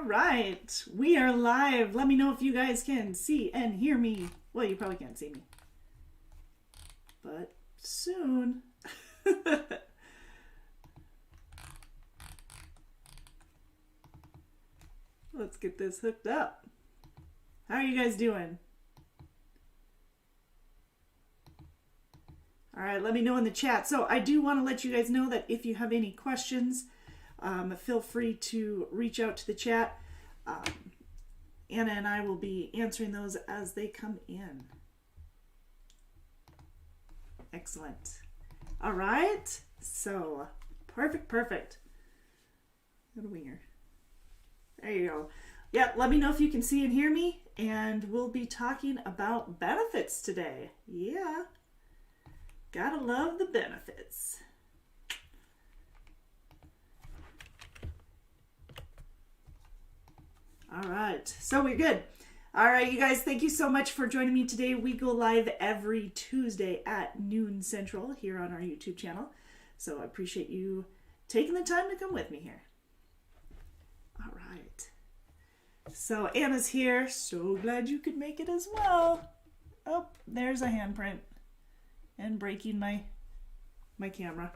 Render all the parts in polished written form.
All right, we are live. Let me know if you guys can see and hear me. Well, you probably can't see me, but soon. Let's get this hooked up. How are you guys doing? All right, let me know in the chat. So I do want to let you guys know that if you have any questions, feel free to reach out to the chat. Anna and I will be answering those as they come in. Excellent. All right. So perfect. What a winger. There you go. Yeah, let me know if you can see and hear me. And we'll be talking about benefits today. Yeah. Gotta love the benefits. All right, so we're good. All right, you guys, thank you so much for joining me today. We go live every Tuesday at noon Central here on our YouTube channel. So I appreciate you taking the time to come with me here. All right. So Anna's here. So glad you could make it as well. Oh, there's a handprint and breaking my camera.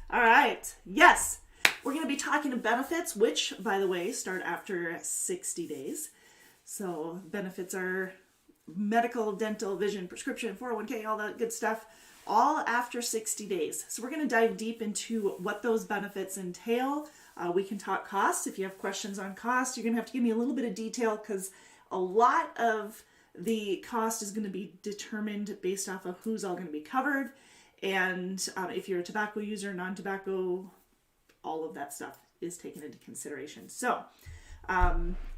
All right. Yes. We're going to be talking to benefits, which, by the way, start after 60 days. So benefits are medical, dental, vision, prescription, 401k, all that good stuff, all after 60 days. So we're going to dive deep into what those benefits entail. We can talk costs. If you have questions on cost, you're going to have to give me a little bit of detail because a lot of the cost is going to be determined based off of who's all going to be covered. And if you're a tobacco user, non-tobacco, all of that stuff is taken into consideration. So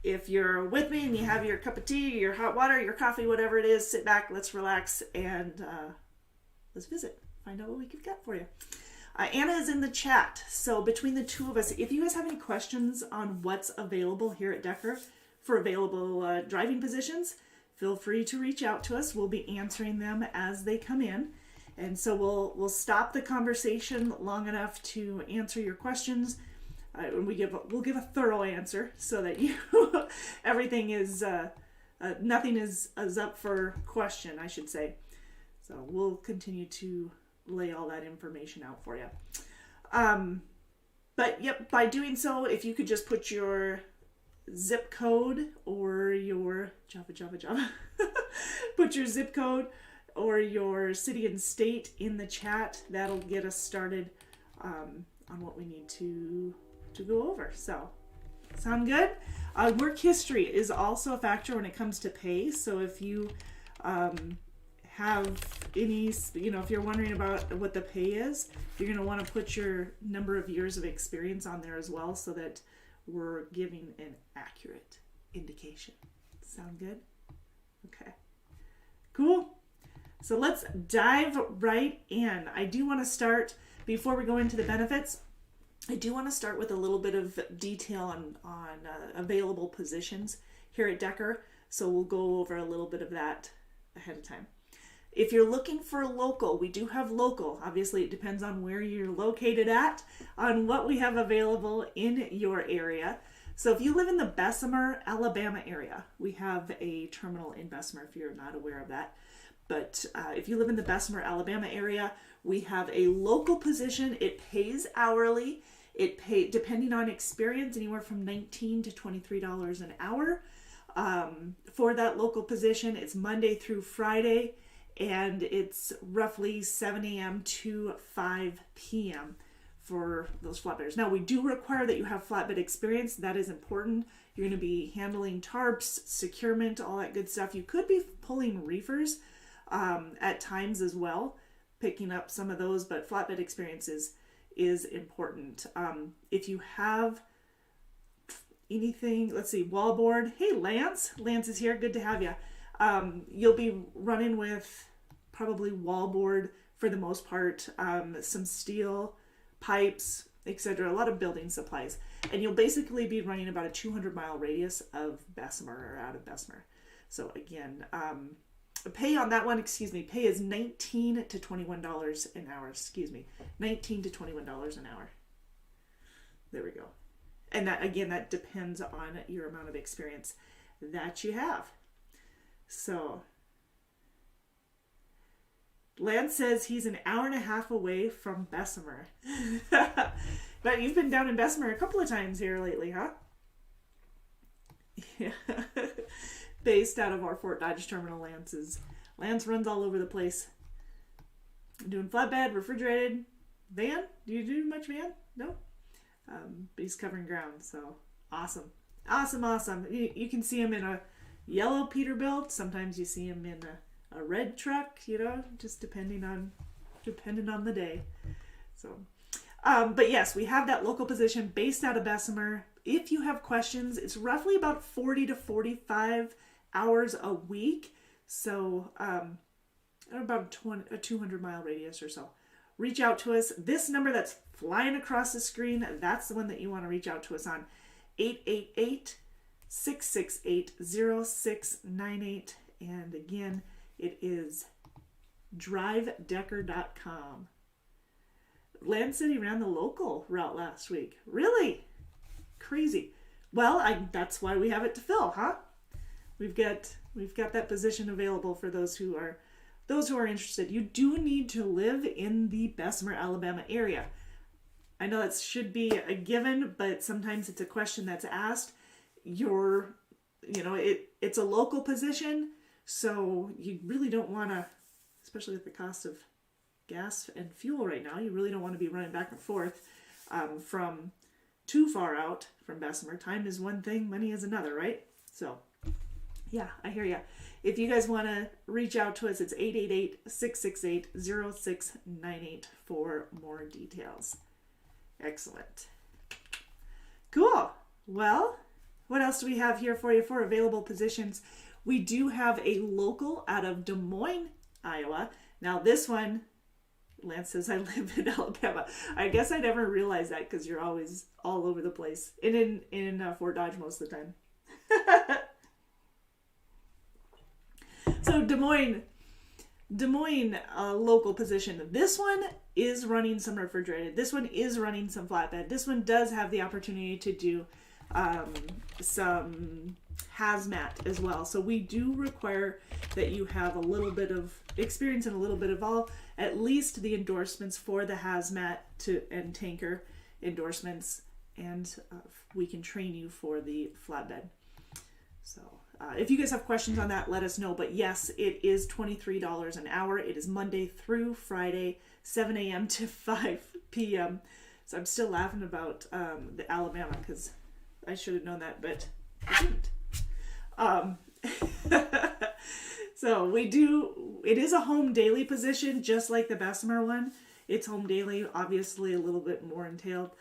if you're with me and you have your cup of tea, your hot water, your coffee, whatever it is, sit back, let's relax, and let's visit. Find out what we could get for you. Anna is in the chat. So between the two of us, if you guys have any questions on what's available here at Decker for available driving positions, feel free to reach out to us. We'll be answering them as they come in. And so we'll stop the conversation long enough to answer your questions. We'll give a thorough answer so that you everything is nothing is up for question, I should say. So we'll continue to lay all that information out for you. But yep, by doing so, if you could just put your zip code or your Java, put your zip code or your city and state in the chat, that'll get us started on what we need to go over. So, sound good? Work history is also a factor when it comes to pay. So if you have any, if you're wondering about what the pay is, you're going to want to put your number of years of experience on there as well so that we're giving an accurate indication. Sound good? Okay. Cool. So let's dive right in. I do want to start, before we go into the benefits, I do want to start with a little bit of detail on available positions here at Decker. So we'll go over a little bit of that ahead of time. If you're looking for local, we do have local. Obviously, it depends on where you're located at, on what we have available in your area. So if you live in the Bessemer, Alabama area, we have a terminal in Bessemer if you're not aware of that. But if you live in the Bessemer, Alabama area, we have a local position. It pays hourly. It pays, depending on experience, anywhere from $19 to $23 an hour. For that local position, it's Monday through Friday, and it's roughly 7 a.m. to 5 p.m. for those flatbedders. Now, we do require that you have flatbed experience. That is important. You're going to be handling tarps, securement, all that good stuff. You could be pulling reefers at times as well, picking up some of those, but flatbed experience is important. If you have anything, let's see, wallboard. Hey, Lance is here. Good to have you. You'll be running with probably wallboard for the most part, some steel, pipes, etc. A lot of building supplies. And you'll basically be running about a 200-mile radius of Bessemer or out of Bessemer. So again, pay on that one, pay is $19 to $21 an hour, $19 to $21 an hour. There we go. And that, again, that depends on your amount of experience that you have. So Lance says he's an hour and a half away from Bessemer. But you've been down in Bessemer a couple of times here lately, huh? Yeah. Based out of our Fort Dodge terminal, Lance runs all over the place. Doing flatbed, refrigerated, van. Do you do much van? No? But he's covering ground, so awesome. Awesome. You can see him in a yellow Peterbilt. Sometimes you see him in a red truck, just depending on the day. So, but yes, we have that local position based out of Bessemer. If you have questions, it's roughly about 40 to 45 hours a week. So, about a 200-mile radius or so. Reach out to us. This number that's flying across the screen, that's the one that you want to reach out to us on. 888-668-0698. And again, it is drivedecker.com. Lance said he ran the local route last week. Really? Crazy. Well, that's why we have it to fill, huh? We've got that position available for those who are interested. You do need to live in the Bessemer, Alabama area. I know that should be a given, but sometimes it's a question that's asked. It's a local position, so you really don't want to, especially with the cost of gas and fuel right now, you really don't want to be running back and forth from too far out from Bessemer. Time is one thing, money is another, right? So, yeah, I hear ya. If you guys want to reach out to us, it's 888-668-0698 for more details. Excellent. Cool. Well, what else do we have here for you for available positions? We do have a local out of Des Moines, Iowa. Now this one, Lance says, I live in Alabama. I guess I never realized that because you're always all over the place. And in Fort Dodge most of the time. So Des Moines local position. This one is running some refrigerated. This one is running some flatbed. This one does have the opportunity to do some hazmat as well. So we do require that you have a little bit of experience and a little bit of all, at least the endorsements for the hazmat and tanker endorsements, and we can train you for the flatbed. So if you guys have questions on that, let us know. But yes, it is $23 an hour. It is Monday through Friday, 7 a.m. to 5 p.m. So I'm still laughing about the Alabama because I should have known that, but I didn't. So it is a home daily position, just like the Bessemer one. It's home daily, obviously a little bit more entailed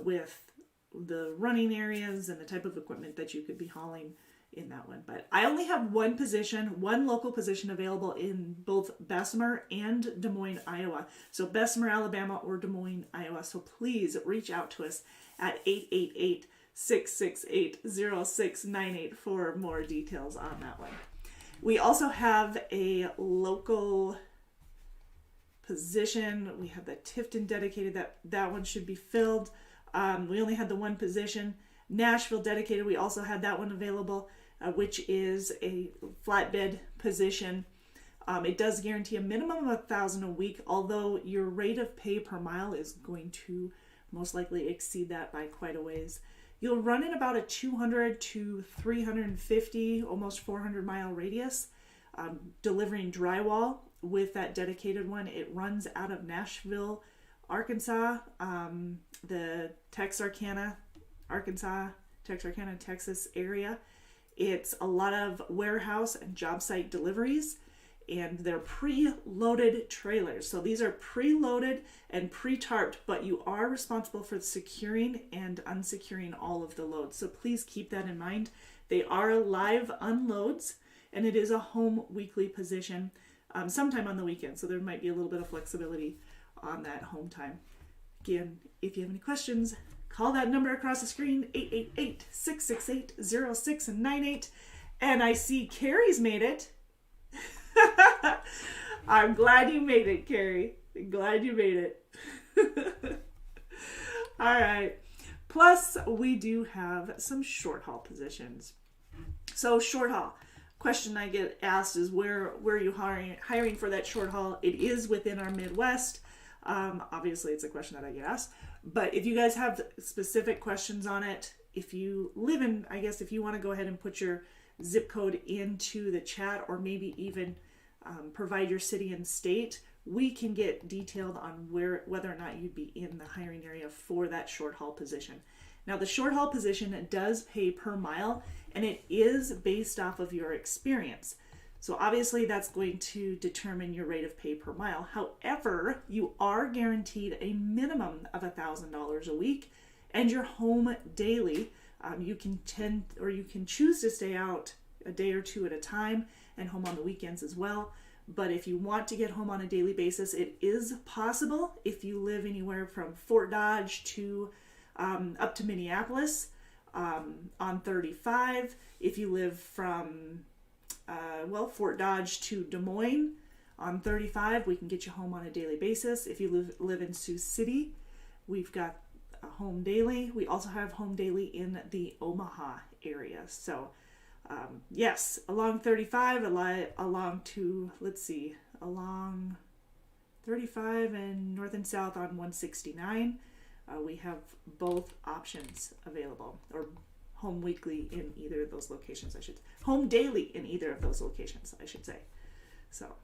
with the running areas and the type of equipment that you could be hauling in that one. But I only have one local position available in both Bessemer and Des Moines, Iowa. So Bessemer, Alabama, or Des Moines, Iowa. So please reach out to us at 888-668-0698 for more details on that one. We also have a local position. We have the Tifton dedicated. That one should be filled. We only had the one position. Nashville dedicated, we also had that one available, which is a flatbed position. It does guarantee a minimum of $1,000 a week, although your rate of pay per mile is going to most likely exceed that by quite a ways. You'll run in about a 200 to 350, almost 400 mile radius, delivering drywall with that dedicated one. It runs out of Nashville, Arkansas, the Texarkana, Texas area. It's a lot of warehouse and job site deliveries, and they're pre-loaded trailers. So these are pre-loaded and pre-tarped, but you are responsible for securing and unsecuring all of the loads. So please keep that in mind. They are live unloads, and it is a home weekly position, sometime on the weekend. So there might be a little bit of flexibility on that home time. Again, if you have any questions, call that number across the screen, 888-668-0698. And I see Carrie's made it. I'm glad you made it, Carrie. Glad you made it. All right. Plus, we do have some short haul positions. So short haul, question I get asked is where are you hiring for that short haul? It is within our Midwest. Obviously, it's a question that I get asked. But if you guys have specific questions on it, if you live in, I guess if you want to go ahead and put your zip code into the chat, or maybe even provide your city and state, we can get detailed on whether or not you'd be in the hiring area for that short haul position. Now, the short haul position does pay per mile, and it is based off of your experience. So obviously that's going to determine your rate of pay per mile. However, you are guaranteed a minimum of $1,000 a week, and you're home daily. You can choose to stay out a day or two at a time and home on the weekends as well. But if you want to get home on a daily basis, it is possible if you live anywhere from Fort Dodge to up to Minneapolis on 35. If you live from Fort Dodge to Des Moines on 35, we can get you home on a daily basis. If you live in Sioux City, we've got a home daily. We also have home daily in the Omaha area. So yes, along 35, along 35 and north and south on 169, we have both options available, or home weekly in either of those locations, home daily in either of those locations, I should say. So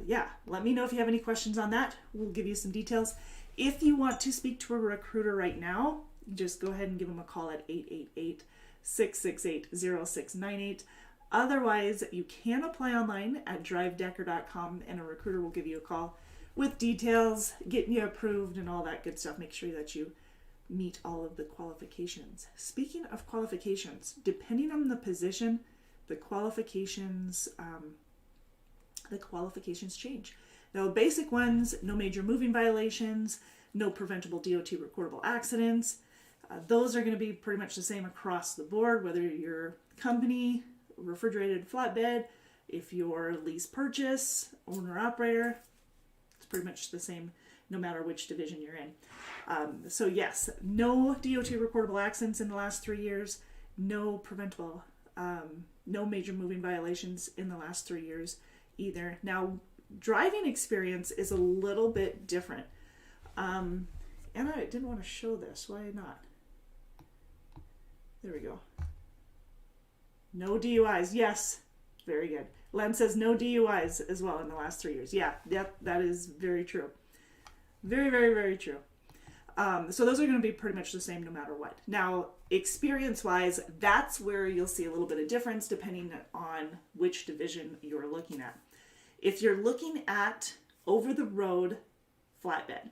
yeah, let me know if you have any questions on that. We'll give you some details. If you want to speak to a recruiter right now, just go ahead and give them a call at 888-668-0698. Otherwise, you can apply online at drivedecker.com, and a recruiter will give you a call with details, getting you approved and all that good stuff. Make sure that you meet all of the qualifications. Speaking of qualifications, depending on the position, the qualifications change. Now, basic ones: no major moving violations, no preventable DOT recordable accidents. Those are going to be pretty much the same across the board, whether you're company, refrigerated flatbed, if you're lease purchase, owner operator, it's pretty much the same no matter which division you're in. So yes, no DOT recordable accidents in the last 3 years, no preventable, no major moving violations in the last 3 years either. Now, driving experience is a little bit different. And I didn't want to show this. Why not? There we go. No DUIs. Yes. Very good. Len says no DUIs as well in the last 3 years. Yeah, that is very true. Very, very, very true. So those are going to be pretty much the same no matter what. Now, experience-wise, that's where you'll see a little bit of difference depending on which division you're looking at. If you're looking at over-the-road flatbed,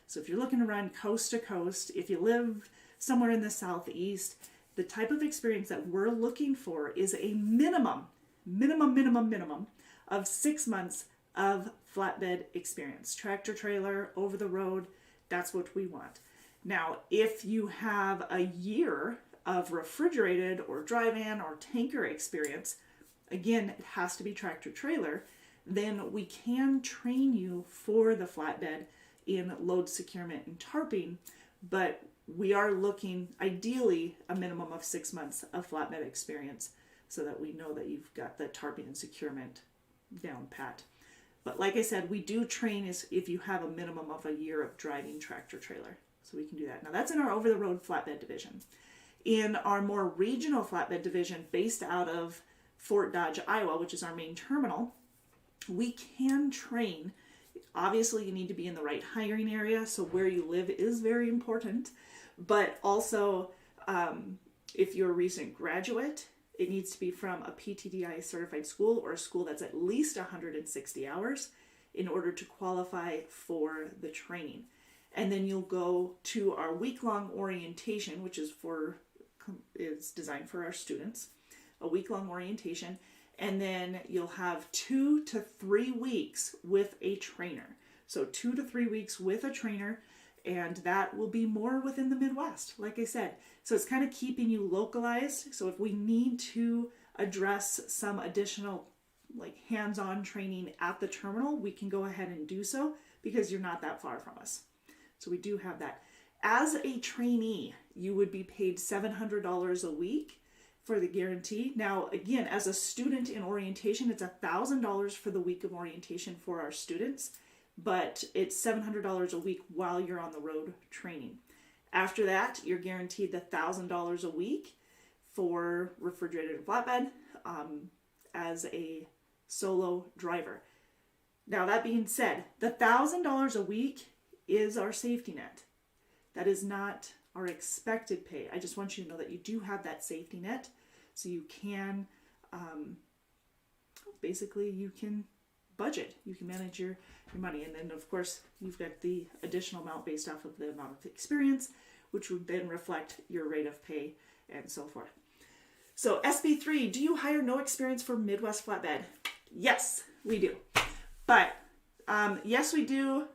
so if you're looking to run coast to coast, if you live somewhere in the southeast, the type of experience that we're looking for is a minimum of 6 months of flatbed experience. Tractor trailer, over the road, that's what we want. Now, if you have a year of refrigerated or dry van or tanker experience, again, it has to be tractor trailer, then we can train you for the flatbed in load securement and tarping, but we are looking ideally a minimum of 6 months of flatbed experience so that we know that you've got the tarping and securement down pat. But like I said, we do train if you have a minimum of a year of driving tractor trailer. So we can do that. Now that's in our over-the-road flatbed division. In our more regional flatbed division based out of Fort Dodge, Iowa, which is our main terminal, we can train. Obviously, you need to be in the right hiring area, so where you live is very important. But also, if you're a recent graduate, it needs to be from a PTDI certified school or a school that's at least 160 hours in order to qualify for the training. And then you'll go to our week-long orientation, which is designed for our students, a week-long orientation. And then you'll have 2 to 3 weeks with a trainer. So 2 to 3 weeks with a trainer, and that will be more within the Midwest, like I said. So it's kind of keeping you localized. So if we need to address some additional like hands-on training at the terminal, we can go ahead and do so because you're not that far from us. So we do have that. As a trainee, you would be paid $700 a week for the guarantee. Now, again, as a student in orientation, it's $1,000 for the week of orientation for our students, but it's $700 a week while you're on the road training. After that, you're guaranteed the $1,000 a week for refrigerated flatbed as a solo driver. Now, that being said, the $1,000 a week is our safety net. That is not our expected pay. I just want you to know that you do have that safety net, so you can, basically you can budget, you can manage your money. And then of course you've got the additional amount based off of the amount of experience, which would then reflect your rate of pay and so forth. So SB3, do you hire no experience for Midwest flatbed? Yes, we do. But yes, we do.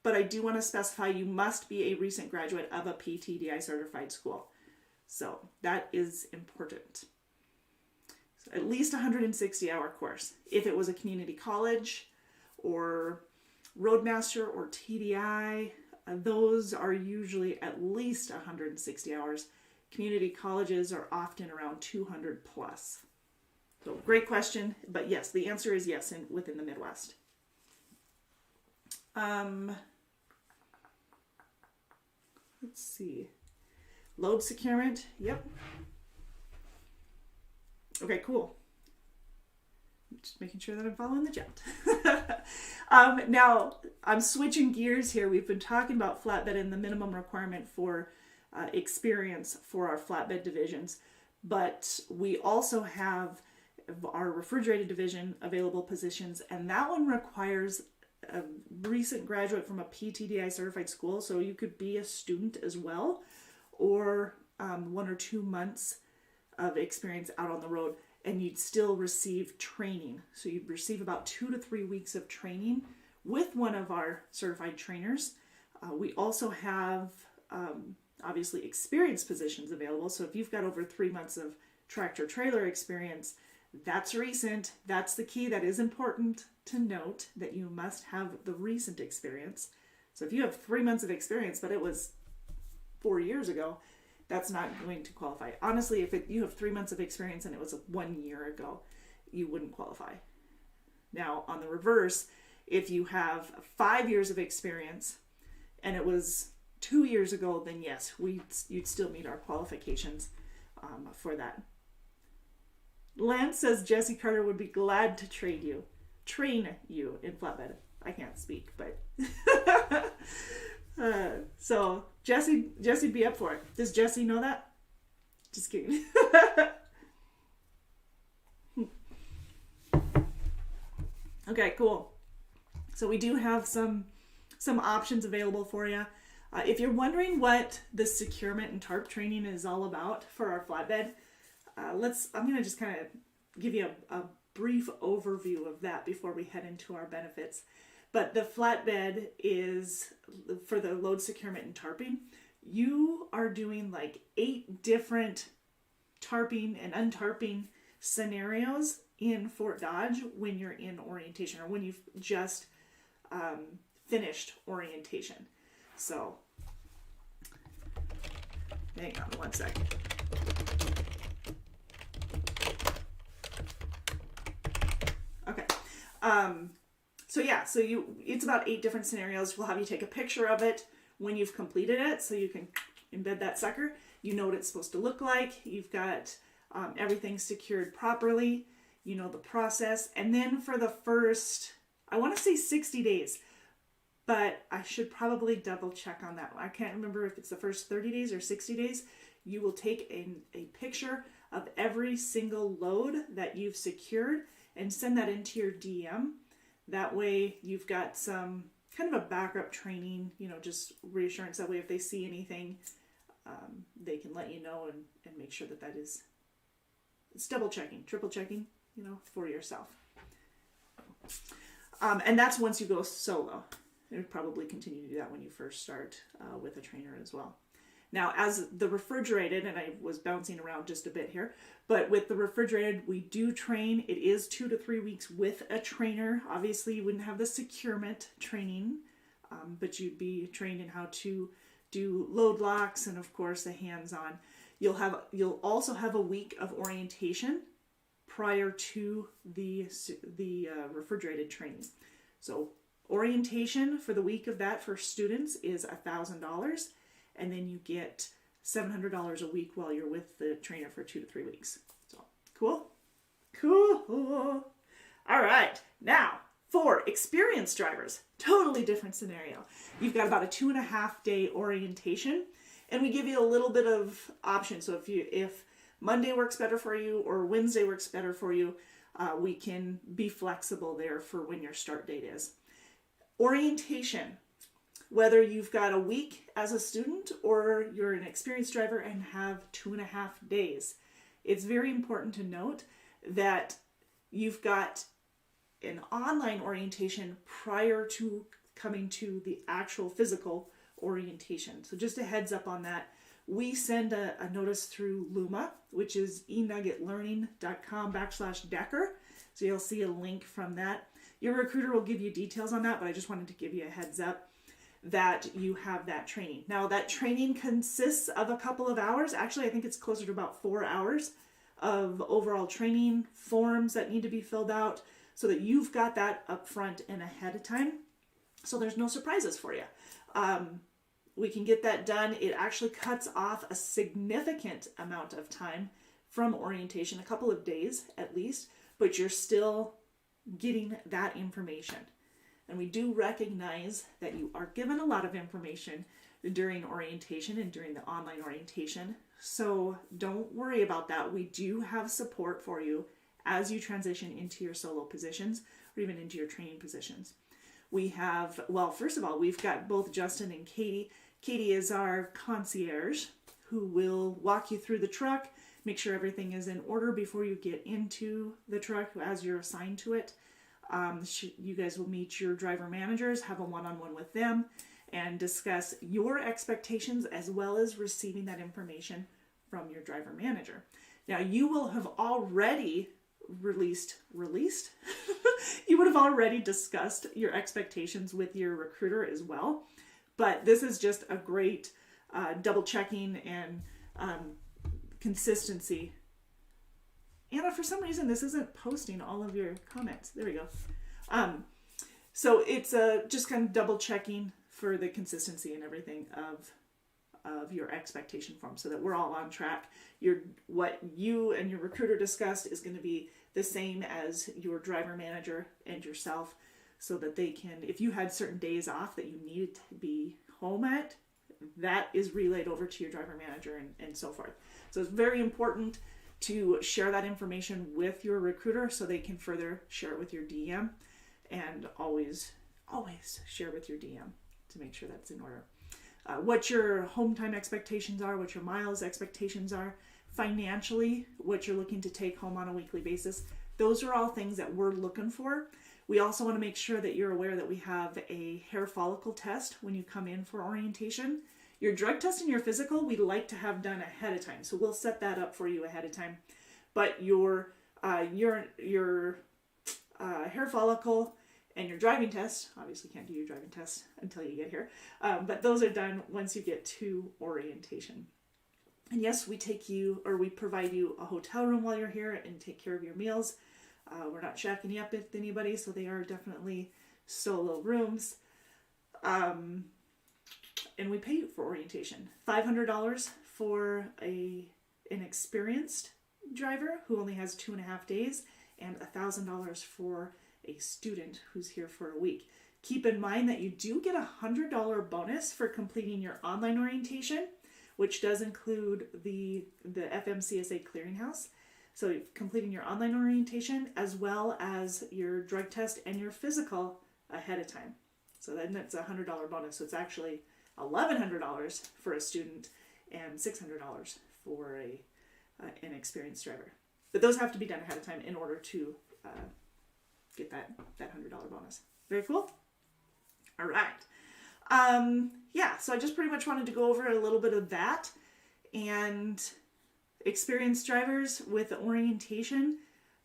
But I do want to specify you must be a recent graduate of a PTDI certified school. So that is important. So at least 160-hour course. If it was a community college or Roadmaster or TDI, those are usually at least 160 hours. Community colleges are often around 200 plus. So great question, but yes, the answer is yes within the Midwest. Let's see. Load securement. Yep. Okay, cool. Just making sure that I'm following the chat. Now, I'm switching gears here. We've been talking about flatbed and the minimum requirement for experience for our flatbed divisions, but we also have our refrigerated division available positions, and that one requires a recent graduate from a PTDI certified school, so you could be a student as well, or 1 or 2 months of experience out on the road, and you'd still receive training. So you'd receive about 2 to 3 weeks of training with one of our certified trainers. We also have obviously experienced positions available, so if you've got over 3 months of tractor trailer experience, that's recent. That's the key. That is important to note, that you must have the recent experience. So if you have 3 months of experience, but it was 4 years ago, that's not going to qualify. Honestly, if you have 3 months of experience and it was 1 year ago, you wouldn't qualify. Now, on the reverse, if you have 5 years of experience and it was 2 years ago, then yes, you'd still meet our qualifications for that. Lance says Jesse Carter would be glad to train you in flatbed. I can't speak, but so Jesse'd be up for it. Does Jesse know that? Just kidding. Okay, cool. So we do have some options available for you. If you're wondering what the Securement and Tarp training is all about for our flatbed, I'm going to just kind of give you a brief overview of that before we head into our benefits. But the flatbed is for the load securement and tarping. You are doing like 8 different tarping and untarping scenarios in Fort Dodge when you're in orientation, or when you've just finished orientation. So, hang on 1 second. Okay. So it's about 8 different scenarios. We'll have you take a picture of it when you've completed it, so you can embed that sucker. You know what it's supposed to look like. You've got everything secured properly. You know the process. And then for the first, I want to say 60 days, but I should probably double check on that. I can't remember if it's the first 30 days or 60 days. You will take a picture of every single load that you've secured and send that into your DM. That way you've got some kind of a backup training, just reassurance. That way if they see anything, they can let you know and make sure that is, it's double checking, triple checking, for yourself. And that's once you go solo. You would probably continue to do that when you first start with a trainer as well. Now, as the refrigerated, and I was bouncing around just a bit here, but with the refrigerated, we do train. It is 2 to 3 weeks with a trainer. Obviously, you wouldn't have the securement training, but you'd be trained in how to do load locks, and of course a hands-on. You'll also have a week of orientation prior to the refrigerated training. So orientation for the week of that for students is $1,000, and then you get $700 a week while you're with the trainer for 2 to 3 weeks. So cool. All right, now for experienced drivers, totally different scenario. You've got about a 2.5-day orientation, and we give you a little bit of option. So if Monday works better for you or Wednesday works better for you, we can be flexible there for when your start date is. Orientation, whether you've got a week as a student or you're an experienced driver and have 2.5 days, it's very important to note that you've got an online orientation prior to coming to the actual physical orientation. So just a heads up on that. We send a notice through Luma, which is enuggetlearning.com/Decker. So you'll see a link from that. Your recruiter will give you details on that, but I just wanted to give you a heads up that you have that training. Now that training consists of a couple of hours. Actually, I think it's closer to about 4 hours of overall training, forms that need to be filled out, so that you've got that up front and ahead of time, so there's no surprises for you. We can get that done. It actually cuts off a significant amount of time from orientation, a couple of days at least, but you're still getting that information. And we do recognize that you are given a lot of information during orientation and during the online orientation, so don't worry about that. We do have support for you as you transition into your solo positions or even into your training positions. We have, well, first of all, we've got both Justin and Katie. Katie is our concierge who will walk you through the truck, make sure everything is in order before you get into the truck as you're assigned to it. You guys will meet your driver managers, have a one-on-one with them, and discuss your expectations as well as receiving that information from your driver manager. Now, you will have already released you would have already discussed your expectations with your recruiter as well, but this is just a great double checking and consistency. Anna, for some reason this isn't posting all of your comments. There we go. So it's just kind of double checking for the consistency and everything of your expectation form, so that we're all on track. What you and your recruiter discussed is going to be the same as your driver manager and yourself, so that they can, if you had certain days off that you needed to be home at, that is relayed over to your driver manager and so forth. So it's very important to share that information with your recruiter so they can further share it with your DM, and always share with your DM to make sure that's in order. What your home time expectations are, what your miles expectations are, financially, what you're looking to take home on a weekly basis. Those are all things that we're looking for. We also want to make sure that you're aware that we have a hair follicle test when you come in for orientation. Your drug test and your physical, we'd like to have done ahead of time. So we'll set that up for you ahead of time. But your hair follicle and your driving test, obviously can't do your driving test until you get here, but those are done once you get to orientation. And yes, we provide you a hotel room while you're here and take care of your meals. We're not shacking you up with anybody, so they are definitely solo rooms. And we pay you for orientation. $500 for an experienced driver who only has 2.5 days, and $1,000 for a student who's here for a week. Keep in mind that you do get a $100 bonus for completing your online orientation, which does include the FMCSA clearinghouse. So completing your online orientation as well as your drug test and your physical ahead of time. So then that's a $100 bonus. So it's actually $1,100 for a student and $600 for an experienced driver. But those have to be done ahead of time in order to get that $100 bonus. Very cool. All right. Yeah, so I just pretty much wanted to go over a little bit of that. And experienced drivers with orientation,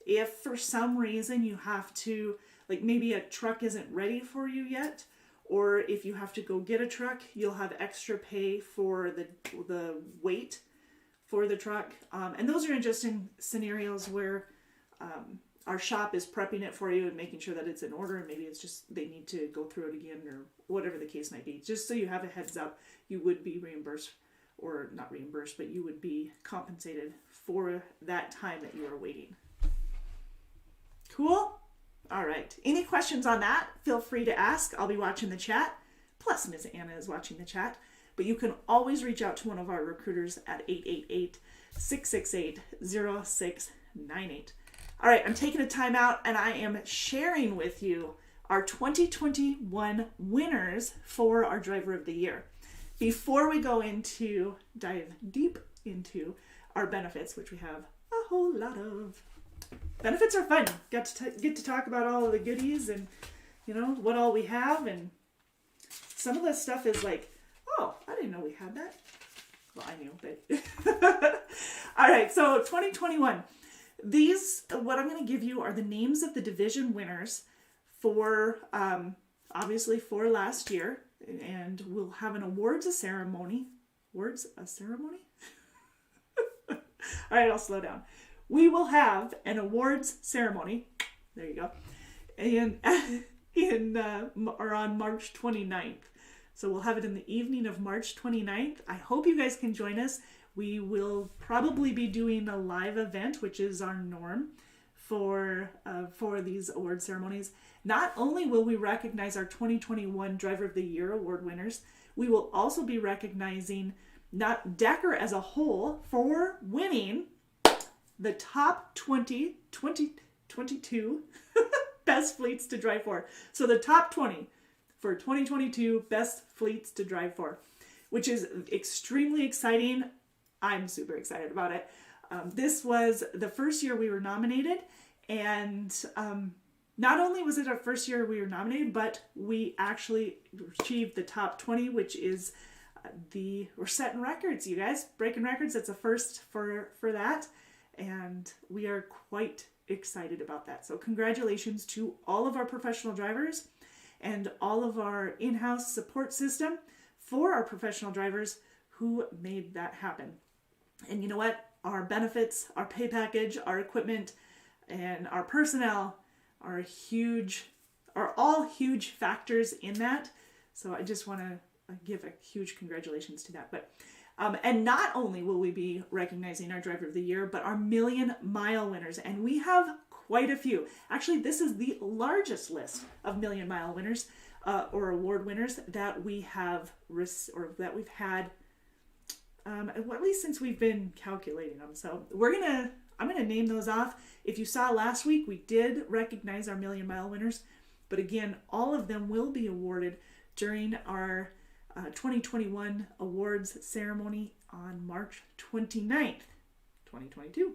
if for some reason you have to, like maybe a truck isn't ready for you yet, or if you have to go get a truck, you'll have extra pay for the weight for the truck. And those are interesting scenarios where our shop is prepping it for you and making sure that it's in order, and maybe it's just they need to go through it again or whatever the case might be. Just so you have a heads up, you would be reimbursed, or not reimbursed, but you would be compensated for that time that you are waiting. Cool? All right. Any questions on that? Feel free to ask. I'll be watching the chat. Plus, Ms. Anna is watching the chat. But you can always reach out to one of our recruiters at 888-668-0698. All right, I'm taking a time out and I am sharing with you our 2021 winners for our Driver of the Year. Before we go into dive deep into our benefits, which we have a whole lot of. Benefits are fun. Get to talk about all of the goodies and, you know, what all we have. And some of this stuff is like, oh, I didn't know we had that. Well, I knew, but. All right, so 2021. These, what I'm going to give you are the names of the division winners for, obviously for last year. And we'll have an awards ceremony. Awards a ceremony? All right, I'll slow down. We will have an awards ceremony. There you go. And or on March 29th. So we'll have it in the evening of March 29th. I hope you guys can join us. We will probably be doing a live event, which is our norm for these award ceremonies. Not only will we recognize our 2021 Driver of the Year award winners, we will also be recognizing not Decker as a whole for winning the top 2022 best fleets to drive for. So the top 20 for 2022 best fleets to drive for, which is extremely exciting. I'm super excited about it. This was the first year we were nominated, and not only was it our first year we were nominated, but we actually achieved the top 20, which is we're setting records, you guys. Breaking records, that's a first for that, and we are quite excited about that. So congratulations to all of our professional drivers and all of our in-house support system for our professional drivers who made that happen. And you know what? Our benefits, our pay package, our equipment, and our personnel are all huge factors in that. So I just want to give a huge congratulations to that. But and not only will we be recognizing our Driver of the Year, but our Million Mile winners. And we have quite a few. Actually, this is the largest list of Million Mile winners or award winners that we have that we've had. At least since we've been calculating them. So I'm gonna name those off. If you saw last week, we did recognize our Million Mile winners, but again, all of them will be awarded during our 2021 awards ceremony on March 29th, 2022,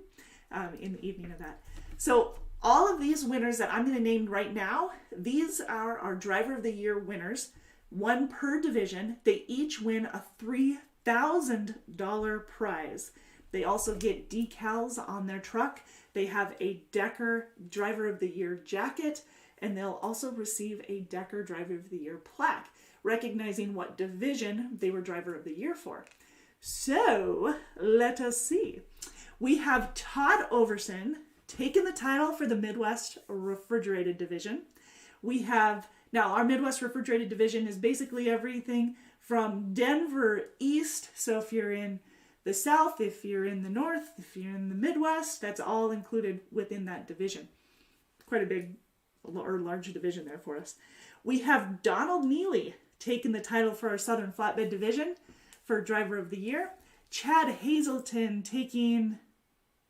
in the evening of that. So all of these winners that I'm going to name right now, these are our Driver of the Year winners, one per division. They each win a $3,000 prize. They also get decals on their truck. They have a Decker Driver of the Year jacket, and they'll also receive a Decker Driver of the Year plaque, recognizing what division they were Driver of the Year for. So let us see. We have Todd Overson taking the title for the Midwest Refrigerated Division. We have, now our Midwest Refrigerated Division is basically everything from Denver east. So if you're in the South, if you're in the North, if you're in the Midwest, that's all included within that division. Quite a big or large division there for us. We have Donald Neely taking the title for our Southern Flatbed Division for Driver of the Year. Chad Hazelton taking,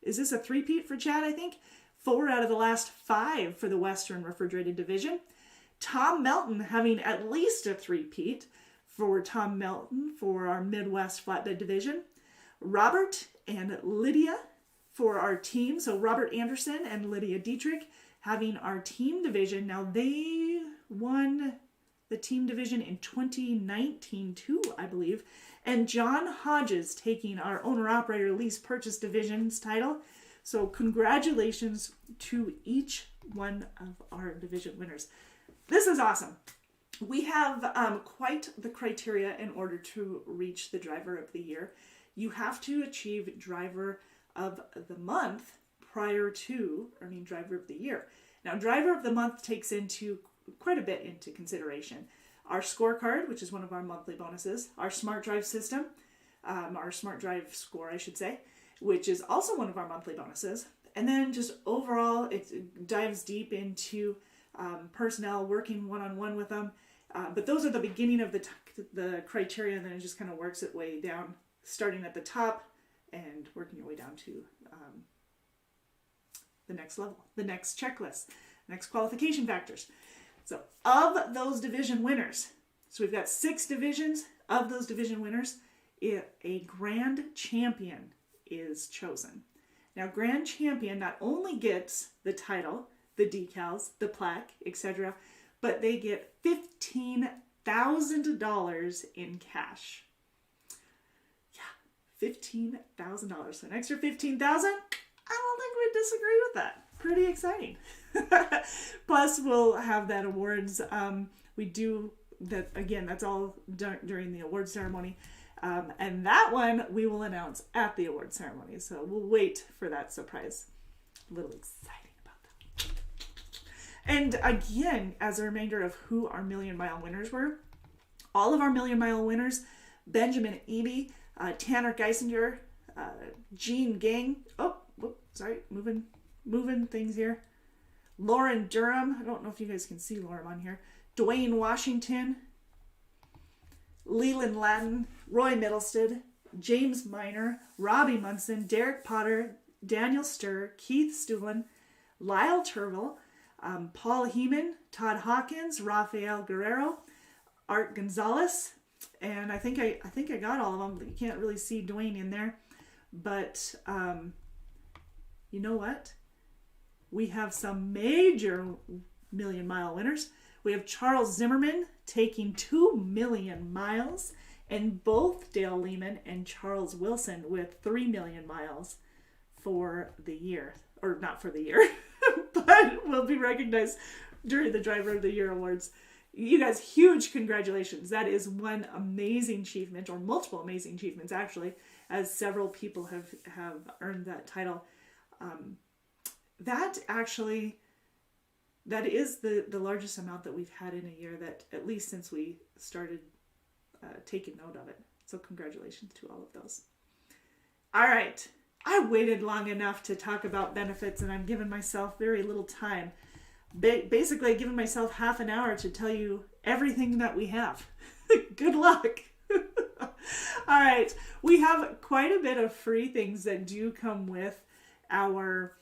is this a three-peat for Chad, I think? 4 out of the last 5 for the Western Refrigerated Division. Tom Melton having at least a three-peat for Tom Melton for our Midwest Flatbed Division. Robert and Lydia for our team. So Robert Anderson and Lydia Dietrich having our team division. Now they won the team division in 2019 too, I believe. And John Hodges taking our owner-operator lease purchase division's title. So congratulations to each one of our division winners. This is awesome. We have quite the criteria in order to reach the Driver of the Year. You have to achieve Driver of the Month prior to earning Driver of the Year. Now, Driver of the Month takes into quite a bit into consideration. Our scorecard, which is one of our monthly bonuses, our Smart Drive system, our Smart Drive score, I should say, which is also one of our monthly bonuses. And then just overall, it dives deep into personnel, working one-on-one with them. But those are the beginning of the criteria, and then it just kind of works its way down, starting at the top and working your way down to the next level, the next checklist, next qualification factors. So of those division winners, so we've got 6 divisions. Of those division winners, a grand champion is chosen. Now, grand champion not only gets the title, the decals, the plaque, etc., but they get $15,000 in cash. Yeah, $15,000. So an extra $15,000. I don't think we'd disagree with that. Pretty exciting. Plus, we'll have that awards. We do that again. That's all during the awards ceremony. And that one we will announce at the award ceremony. So we'll wait for that surprise. A little exciting about that. And again, as a reminder of who our Million Mile winners were, all of our Million Mile winners, Benjamin Eap, Tanner Geisinger, Gene Gang, moving things here. Lauren Durham, I don't know if you guys can see Lauren on here. Dwayne Washington, Leland Lattin, Roy Middlested, James Miner, Robbie Munson, Derek Potter, Daniel Sturr, Keith Stuhlin, Lyle Turville, Paul Heeman, Todd Hawkins, Rafael Guerrero, Art Gonzalez, and I think I got all of them, but you can't really see Dwayne in there. But you know what? We have some major Million Mile winners. We have Charles Zimmerman taking 2 million miles, and both Dale Lehman and Charles Wilson with 3 million miles for the year. Or not for the year, but will be recognized during the Driver of the Year Awards. You guys, huge congratulations. That is one amazing achievement, or multiple amazing achievements actually, as several people have earned that title. That is the largest amount that we've had in a year, that at least since we started taking note of it. So congratulations to all of those. All right. I waited long enough to talk about benefits, and I'm giving myself very little time. Basically, giving myself half an hour to tell you everything that we have. Good luck. All right. We have quite a bit of free things that do come with our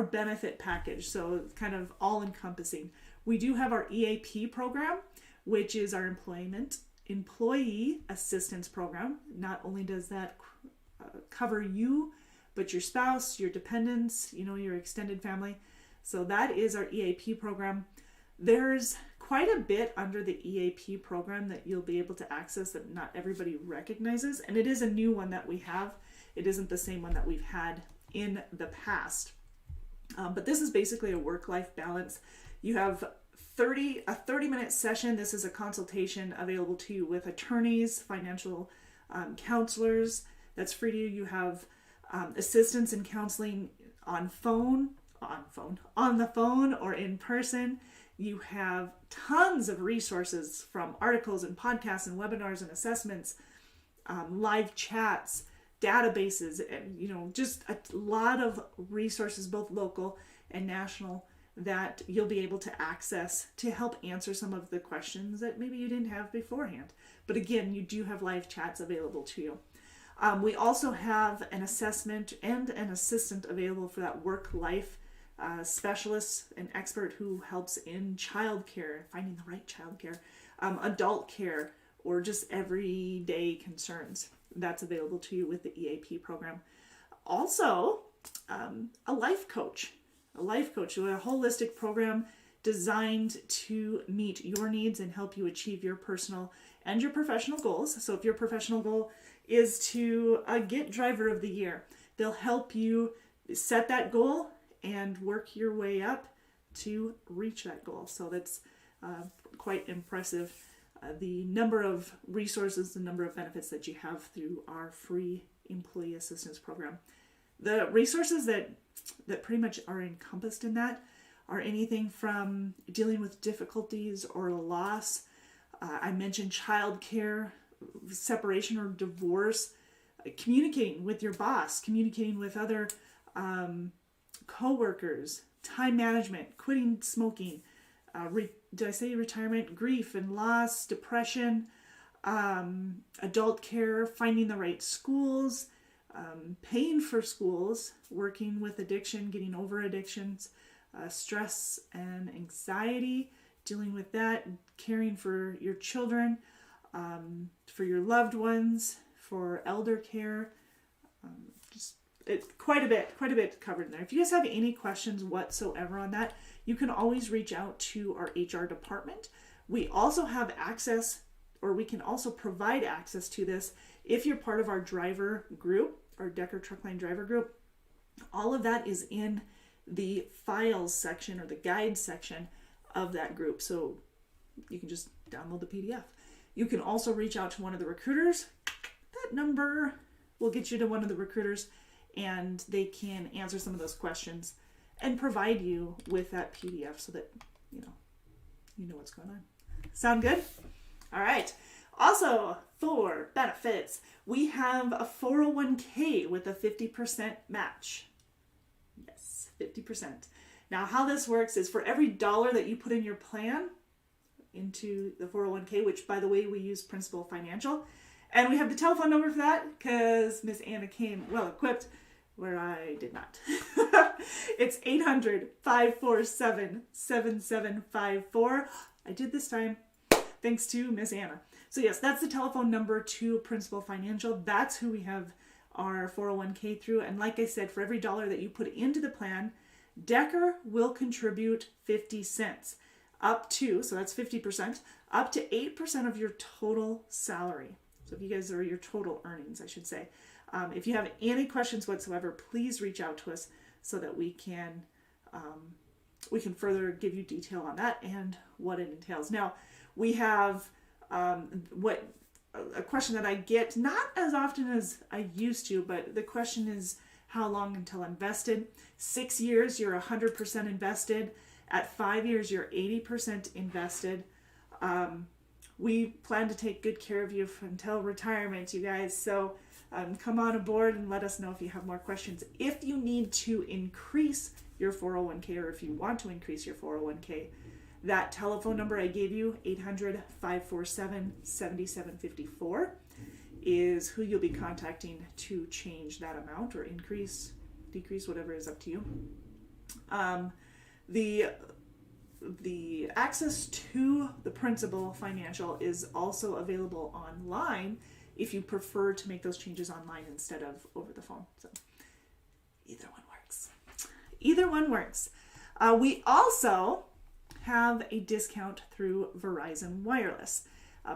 benefit package, so it's kind of all-encompassing. We do have our EAP program, which is our employee assistance program. Not only does that cover you, but your spouse, your dependents, your extended family. So that is our EAP program. There's quite a bit under the EAP program that you'll be able to access that not everybody recognizes, and it is a new one that we have. It isn't the same one that we've had in the past. But this is basically a work-life balance. You have a 30-minute session. This is a consultation available to you with attorneys, financial counselors. That's free to you. You have assistance in counseling on the phone or in person. You have tons of resources, from articles and podcasts and webinars and assessments, live chats, databases, and just a lot of resources, both local and national, that you'll be able to access to help answer some of the questions that maybe you didn't have beforehand. But again, you do have live chats available to you. We also have an assessment and an assistant available for that work-life specialist, an expert who helps in childcare, finding the right childcare, adult care, or just everyday concerns. That's available to you with the EAP program. Also, a life coach, a holistic program designed to meet your needs and help you achieve your personal and your professional goals. So if your professional goal is to get Driver of the Year, they'll help you set that goal and work your way up to reach that goal. So that's quite impressive. The number of resources, the number of benefits that you have through our free employee assistance program. The resources that pretty much are encompassed in that are anything from dealing with difficulties or loss. I mentioned childcare, separation or divorce, communicating with your boss, communicating with other co-workers, time management, quitting smoking, did I say retirement, grief and loss, depression, adult care, finding the right schools, paying for schools, working with addiction, getting over addictions, stress and anxiety, dealing with that, caring for your children, for your loved ones, for elder care, quite a bit covered in there. If you guys have any questions whatsoever on that, you can always reach out to our HR department. We also have access, or we can also provide access to this if you're part of our driver group, our Decker Truckline driver group. All of that is in the files section or the guide section of that group. So you can just download the PDF. You can also reach out to one of the recruiters. That number will get you to one of the recruiters, and they can answer some of those questions and provide you with that PDF so that you know what's going on. Sound good? All right. Also, for benefits, we have a 401k with a 50% match. Yes, 50%. Now, how this works is for every $1 that you put in your plan into the 401k, which, by the way, we use Principal Financial, and we have the telephone number for that because Miss Anna came well equipped where I did not. It's 800-547-7754. I did this time thanks to Miss Anna. So yes, that's the telephone number to Principal Financial. That's who we have our 401k through. And like I said, for every $1 that you put into the plan, Decker will contribute 50 cents up to, so that's 50%, up to 8% of your total salary. So if you guys are your total earnings, I should say. If you have any questions whatsoever, please reach out to us so that we can further give you detail on that and what it entails. Now, we have a question that I get not as often as I used to, but the question is how long until invested? 6 years, you're 100% invested. At 5 years, you're 80% invested. We plan to take good care of you until retirement, you guys. So come on aboard and let us know if you have more questions. If you need to increase your 401k, or if you want to increase your 401k, that telephone number I gave you, 800-547-7754, is who you'll be contacting to change that amount or increase, decrease, whatever is up to you. The access to the Principal Financial is also available online if you prefer to make those changes online instead of over the phone. So either one works. Either one works. We also have a discount through Verizon Wireless.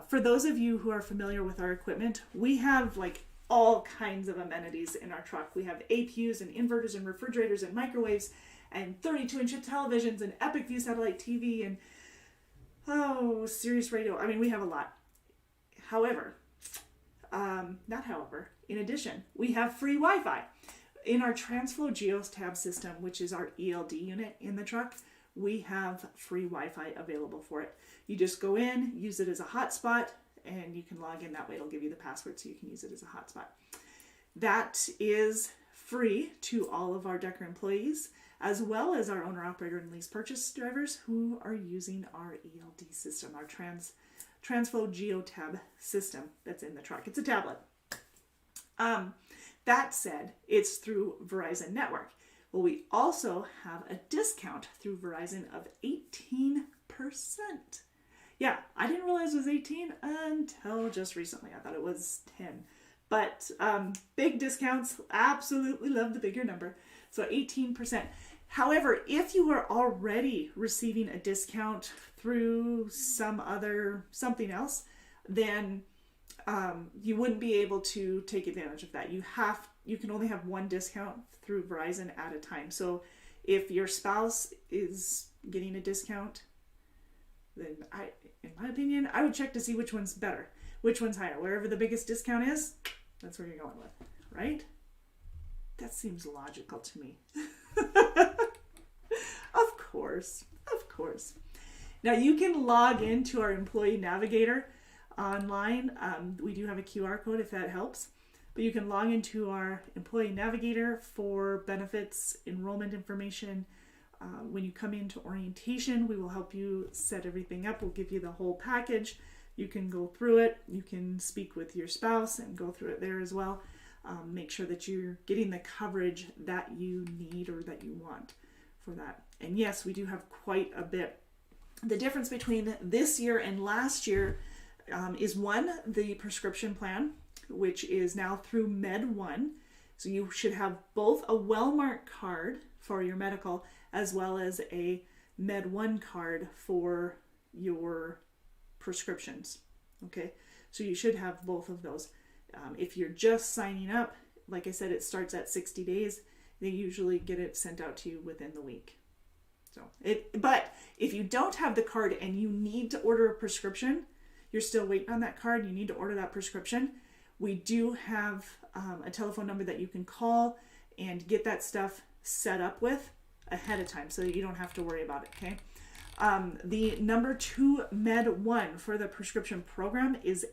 For those of you who are familiar with our equipment, we have like all kinds of amenities in our truck. We have APUs and inverters and refrigerators and microwaves and 32-inch televisions and Epic View satellite TV and Sirius radio. I mean, we have a lot. In addition, we have free Wi-Fi. In our TransFlow Geotab system, which is our ELD unit in the truck, we have free Wi-Fi available for it. You just go in, use it as a hotspot, and you can log in that way. It'll give you the password so you can use it as a hotspot. That is free to all of our Decker employees, as well as our owner, operator, and lease purchase drivers who are using our ELD system, our TransFlow Geotab system that's in the truck. It's a tablet. That said, it's through Verizon Network. Well, we also have a discount through Verizon of 18%. Yeah, I didn't realize it was 18 until just recently. I thought it was 10. But big discounts, absolutely love the bigger number. So 18%. However, if you are already receiving a discount through something else, then you wouldn't be able to take advantage of that. You can only have one discount through Verizon at a time. So if your spouse is getting a discount, then in my opinion, I would check to see which one's better, which one's higher. Wherever the biggest discount is, that's where you're going with, right? That seems logical to me. Of course, of course. Now you can log into our Employee Navigator online. We do have a QR code if that helps. But you can log into our Employee Navigator for benefits, enrollment information. When you come into orientation, we will help you set everything up. We'll give you the whole package. You can go through it. You can speak with your spouse and go through it there as well. Make sure that you're getting the coverage that you need or that you want for that. And yes, we do have quite a bit. The difference between this year and last year is one, the prescription plan, which is now through Med1. So you should have both a Wellmark card for your medical as well as a Med1 card for your prescriptions. Okay, so you should have both of those. If you're just signing up, like I said, it starts at 60 days. They usually get it sent out to you within the week. But if you don't have the card and you need to order a prescription, you're still waiting on that card, you need to order that prescription, we do have a telephone number that you can call and get that stuff set up with ahead of time so that you don't have to worry about it, okay? The number to Med1 for the prescription program is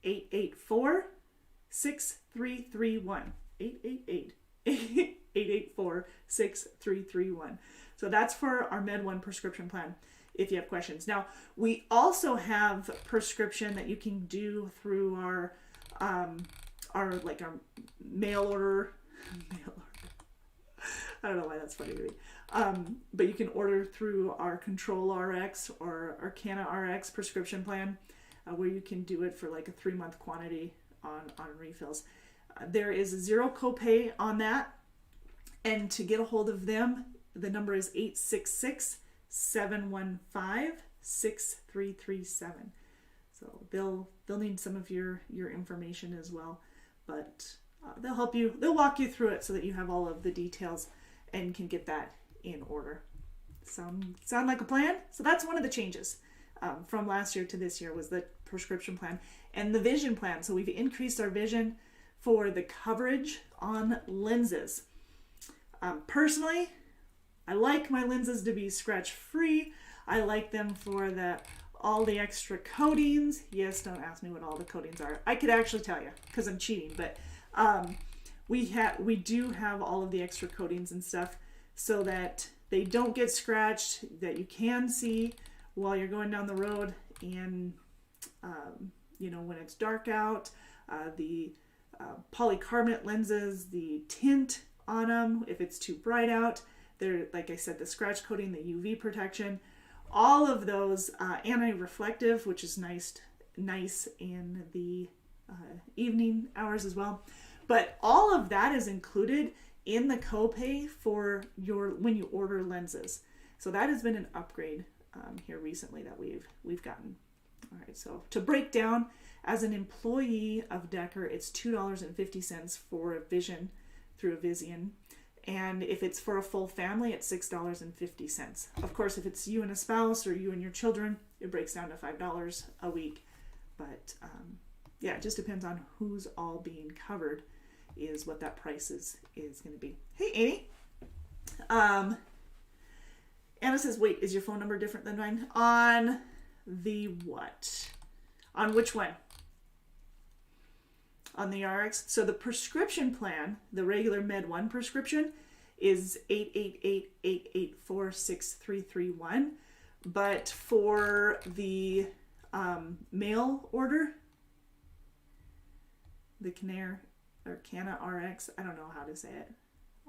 888-884-6331. 888-884-6331. So that's for our Med1 prescription plan if you have questions. Now, we also have prescription that you can do through our mail order. I don't know why that's funny to me. But you can order through our Control RX or our Canna RX prescription plan, where you can do it for like a 3-month quantity on refills. There is a zero copay on that. And to get a hold of them, the number is 866-715-6337. So they'll need some of your information as well, but they'll help you. They'll walk you through it so that you have all of the details and can get that in order. Sound like a plan? So that's one of the changes from last year to this year, was the prescription plan and the vision plan. So we've increased our vision for the coverage on lenses. Personally, I like my lenses to be scratch free. I like them for all the extra coatings. Yes, don't ask me what all the coatings are. I could actually tell you because I'm cheating, but we do have all of the extra coatings and stuff so that they don't get scratched, that you can see while you're going down the road, and when it's dark out. The polycarbonate lenses, the tint on them, if it's too bright out, they're, like I said, the scratch coating, the UV protection, all of those, anti-reflective, which is nice in the evening hours as well. But all of that is included in the copay for when you order lenses. So that has been an upgrade here recently that we've gotten. All right, so to break down, as an employee of Decker, it's $2.50 for a vision through a Vision. And if it's for a full family, it's $6.50. Of course, if it's you and a spouse or you and your children, it breaks down to $5 a week. But it just depends on who's all being covered is what that price is going to be. Hey, Amy. Anna says, wait, is your phone number different than mine? On the what? On which one? On the RX. So the prescription plan, the regular Med1 prescription, is 888-884-6331. But for the mail order, the Canna RX, I don't know how to say it.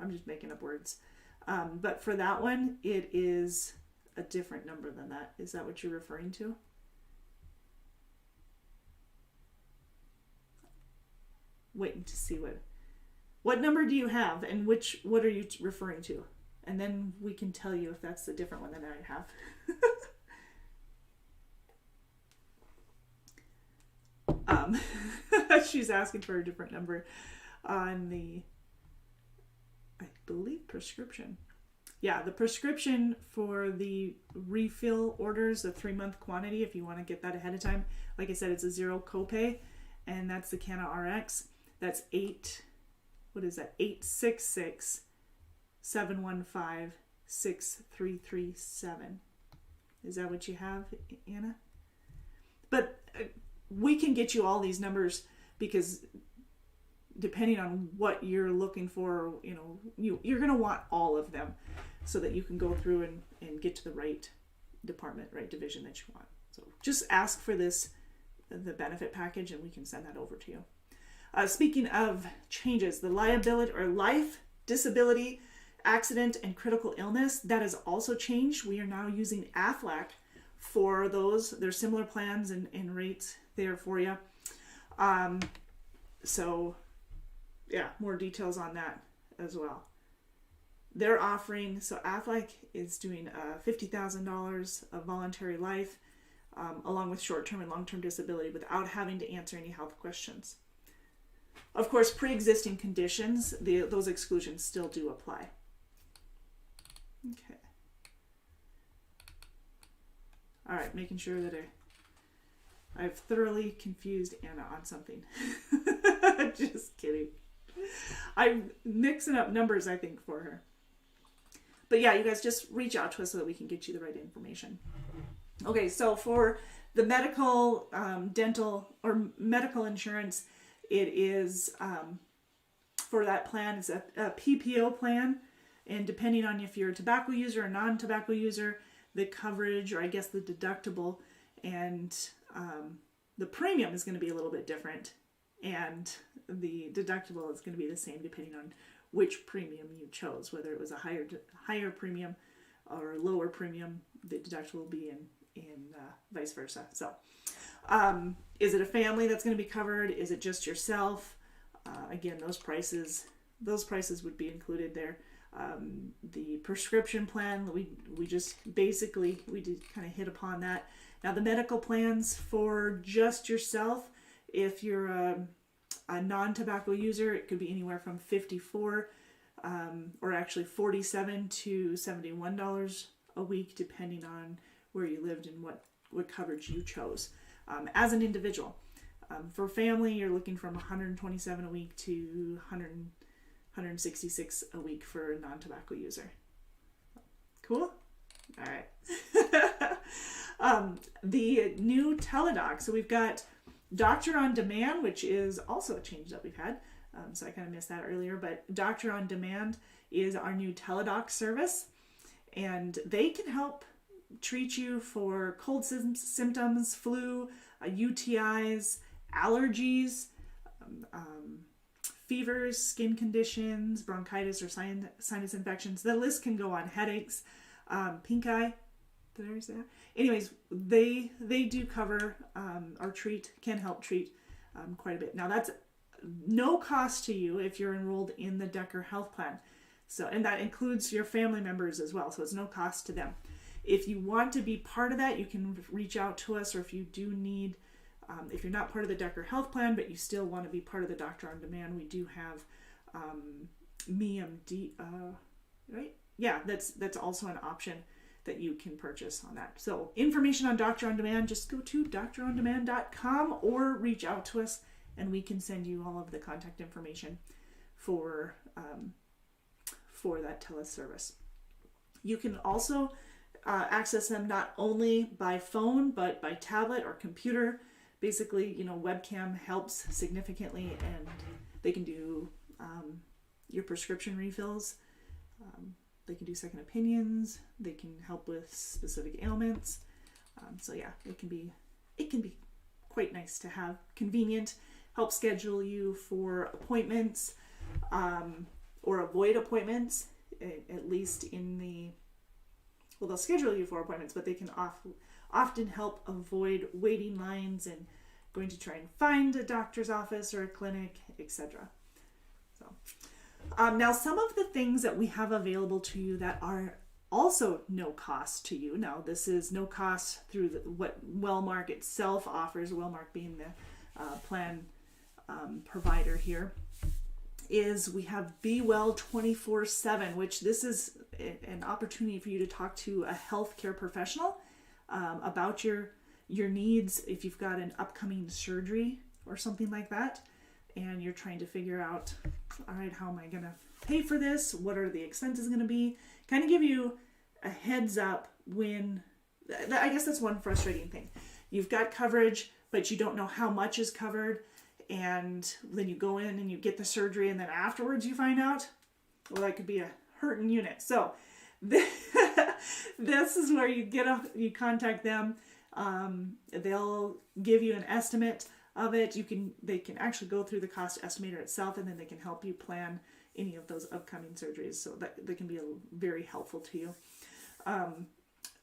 I'm just making up words. But for that one, it is a different number than that. Is that what you're referring to? Waiting to see what number do you have, and what are you referring to, and then we can tell you if that's the different one than I have. She's asking for a different number on the, I believe, prescription. Yeah, the prescription for the refill orders, the 3-month quantity, if you want to get that ahead of time, like I said, it's a 0 copay, and that's the Canna RX. That's 866-715-6337. Is that what you have, Anna? But we can get you all these numbers because depending on what you're looking for, you're going to want all of them so that you can go through and get to the right department, right division that you want. So just ask for the benefit package, and we can send that over to you. Speaking of changes, the liability or life, disability, accident, and critical illness, that has also changed. We are now using AFLAC for those. There's similar plans and rates there for you. So yeah, more details on that as well. They're offering, so AFLAC is doing $50,000 of voluntary life along with short-term and long-term disability without having to answer any health questions. Of course, pre-existing conditions, those exclusions still do apply. Okay. All right, making sure that I've thoroughly confused Anna on something. Just kidding. I'm mixing up numbers, I think, for her. But yeah, you guys just reach out to us so that we can get you the right information. Okay, so for the medical, dental, or medical insurance, it is, for that plan, it's a PPO plan. And depending on if you're a tobacco user or non-tobacco user, the coverage, or I guess the deductible, and the premium is going to be a little bit different. And the deductible is going to be the same depending on which premium you chose, whether it was a higher premium or a lower premium, the deductible will be in vice versa. So is it a family that's going to be covered? Is it just yourself? Again, those prices would be included there. The prescription plan, we just basically, we did kind of hit upon that. Now the medical plans for just yourself, if you're a non-tobacco user, it could be anywhere from $54 or actually $47 to $71 a week, depending on where you lived and what coverage you chose. As an individual, for family, you're looking from $127 a week to $166 a week for a non-tobacco user. Cool? All right. The new Teledoc. So we've got Doctor on Demand, which is also a change that we've had. So I kind of missed that earlier, but Doctor on Demand is our new Teledoc service, and they can help treat you for cold symptoms, flu, UTIs, allergies, fevers, skin conditions, bronchitis, or sinus infections. The list can go on. Headaches, pink eye. Did I ever say that? Anyways, they do cover or can help treat quite a bit. Now that's no cost to you if you're enrolled in the Decker Health Plan. So, and that includes your family members as well. So it's no cost to them. If you want to be part of that, you can reach out to us, or if you do need, if you're not part of the Decker Health Plan, but you still want to be part of the Doctor on Demand, we do have MeMD, right? Yeah, that's also an option that you can purchase on that. So information on Doctor on Demand, just go to drondemand.com or reach out to us and we can send you all of the contact information for that teleservice. You can also access them not only by phone, but by tablet or computer. Basically, webcam helps significantly, and they can do your prescription refills. They can do second opinions. They can help with specific ailments. So yeah, it can be quite nice to have. Convenient. Help schedule you for appointments or avoid appointments. At least they'll schedule you for appointments, but they can often help avoid waiting lines and going to try and find a doctor's office or a clinic, etc. So. Now, some of the things that we have available to you that are also no cost to you. Now, this is no cost through what Wellmark itself offers, Wellmark being the plan provider here, is we have Be Well 24/7, which this is an opportunity for you to talk to a healthcare professional about your needs. If you've got an upcoming surgery or something like that, and you're trying to figure out, all right, how am I going to pay for this? What are the expenses going to be? Kind of give you a heads up when, I guess that's one frustrating thing. You've got coverage, but you don't know how much is covered. And then you go in and you get the surgery, and then afterwards you find out, well, that could be a hurting unit. So this is where you contact them. They'll give you an estimate of it. They can actually go through the cost estimator itself, and then they can help you plan any of those upcoming surgeries. So that they can be very helpful to you.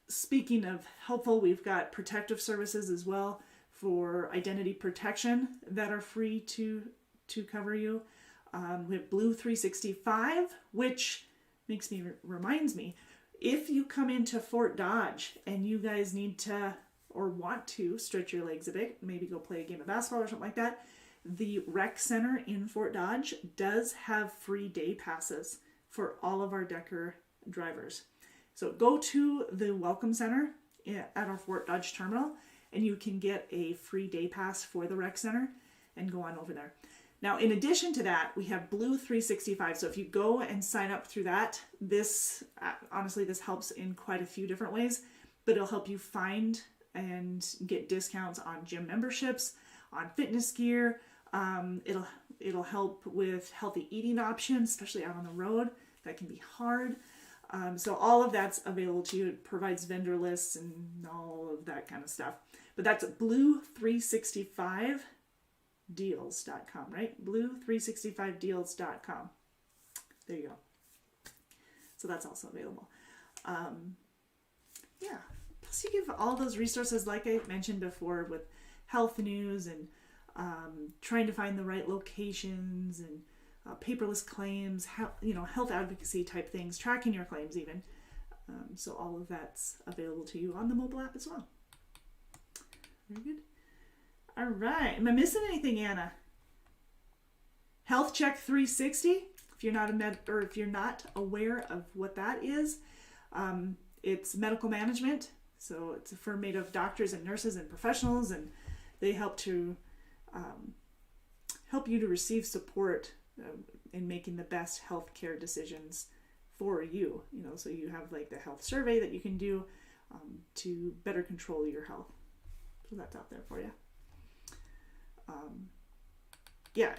Speaking of helpful, we've got protective services as well for identity protection that are free to cover you. We have Blue 365, which reminds me, if you come into Fort Dodge and you guys need to or want to stretch your legs a bit, maybe go play a game of basketball or something like that, the rec center in Fort Dodge does have free day passes for all of our Decker drivers. So go to the Welcome Center at our Fort Dodge terminal, and you can get a free day pass for the rec center and go on over there. Now, in addition to that, we have Blue 365. So if you go and sign up through that, this helps in quite a few different ways, but it'll help you find and get discounts on gym memberships, on fitness gear. It'll help with healthy eating options, especially out on the road. That can be hard. So all of that's available to you. It provides vendor lists and all of that kind of stuff. But that's blue365deals.com, right? blue365deals.com. There you go. So that's also available. Yeah. Plus you give all those resources, like I mentioned before, with health news and trying to find the right locations and paperless claims, health advocacy type things, tracking your claims even. So all of that's available to you on the mobile app as well. Very good. All right. Am I missing anything, Anna? Health Check 360. If you're not if you're not aware of what that is, it's medical management. So it's a firm made of doctors and nurses and professionals, and they help you to receive support in making the best healthcare decisions for you. So you have like the health survey that you can do to better control your health. So that's out there for you.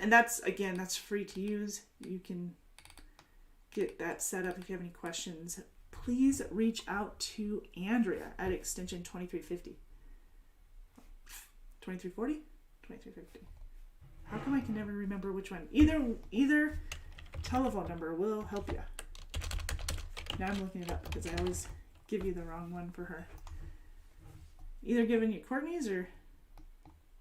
And that's free to use. You can get that set up. If you have any questions, please reach out to Andrea at extension 2350. 2340? 2350. How come I can never remember which one? Either telephone number will help you. Now I'm looking it up because I always give you the wrong one for her. Either giving you Courtney's or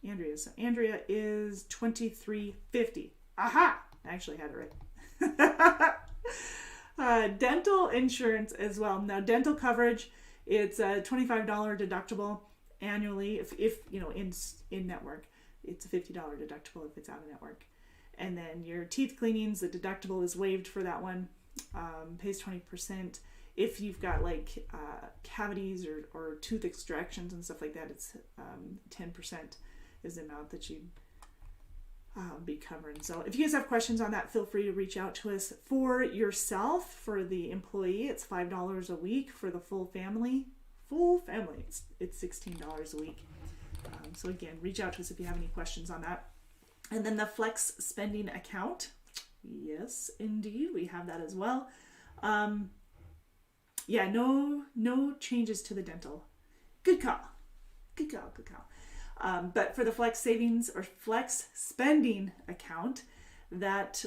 Andrea's. So Andrea is 2350. Aha! I actually had it right. Dental insurance as well. Now, dental coverage, it's a $25 deductible annually if in network. It's a $50 deductible if it's out of network. And then your teeth cleanings, the deductible is waived for that one. Pays 20%. If you've got like cavities or tooth extractions and stuff like that, it's 10% is the amount that you'd be covering. So if you guys have questions on that, feel free to reach out to us. For yourself, for the employee, it's $5 a week. For the full family, it's $16 a week. So again, reach out to us if you have any questions on that. And then the flex spending account. Yes, indeed. We have that as well. No changes to the dental. Good call. But for the flex savings or flex spending account that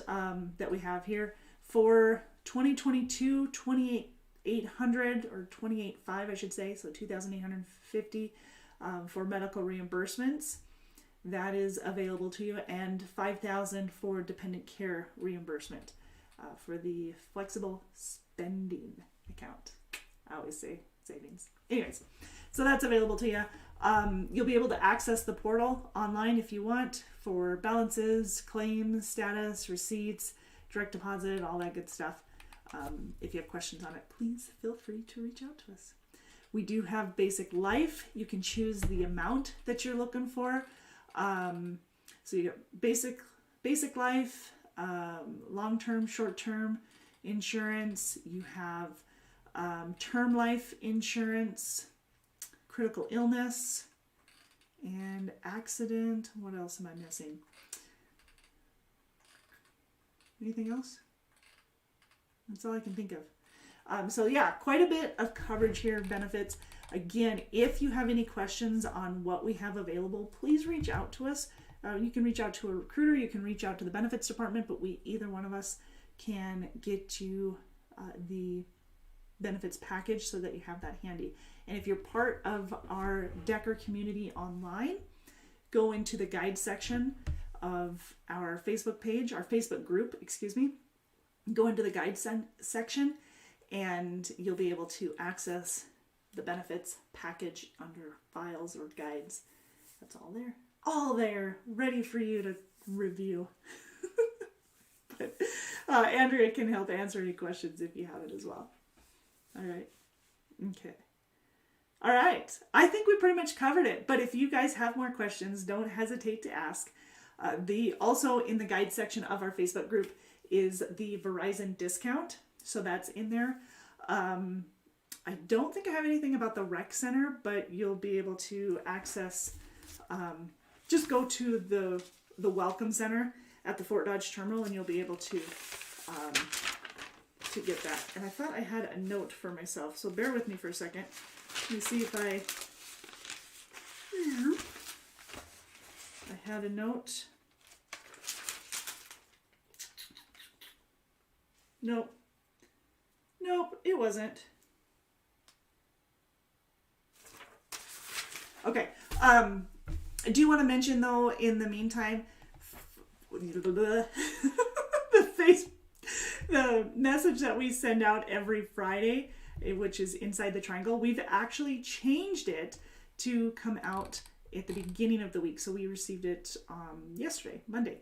we have here for 2022, 2,800 or 28,500, I should say, so 2,850 for medical reimbursements. That is available to you, and $5,000 for dependent care reimbursement for the flexible spending account. I always say savings. Anyways, so that's available to you. You'll be able to access the portal online if you want for balances, claims, status, receipts, direct deposit, all that good stuff. If you have questions on it, please feel free to reach out to us. We do have basic life. You can choose the amount that you're looking for. So you got basic life, long-term, short-term insurance. You have term life insurance, critical illness, and accident. What else am I missing? Anything else? That's all I can think of. So yeah, quite a bit of coverage here, benefits. Again, if you have any questions on what we have available, please reach out to us. You can reach out to a recruiter, you can reach out to the benefits department, but either one of us can get you the benefits package so that you have that handy. And if you're part of our Decker community online, go into the guide section of our Facebook page, our Facebook group, excuse me. Go into the guide section and you'll be able to access the benefits package under files or guides. That's all there, ready for you to review. But Andrea can help answer any questions if you have it as well. All right. Okay. All right. I think we pretty much covered it. But if you guys have more questions, don't hesitate to ask. Also in the guide section of our Facebook group is the Verizon discount. So that's in there. I don't think I have anything about the rec center, but you'll be able to access, just go to the welcome center at the Fort Dodge terminal and you'll be able to get that. And I thought I had a note for myself, so bear with me for a second. Let me see if I had a note. Nope, it wasn't. Okay, I do want to mention though, in the meantime, the message that we send out every Friday, which is Inside the Triangle, we've actually changed it to come out at the beginning of the week. So we received it yesterday, Monday.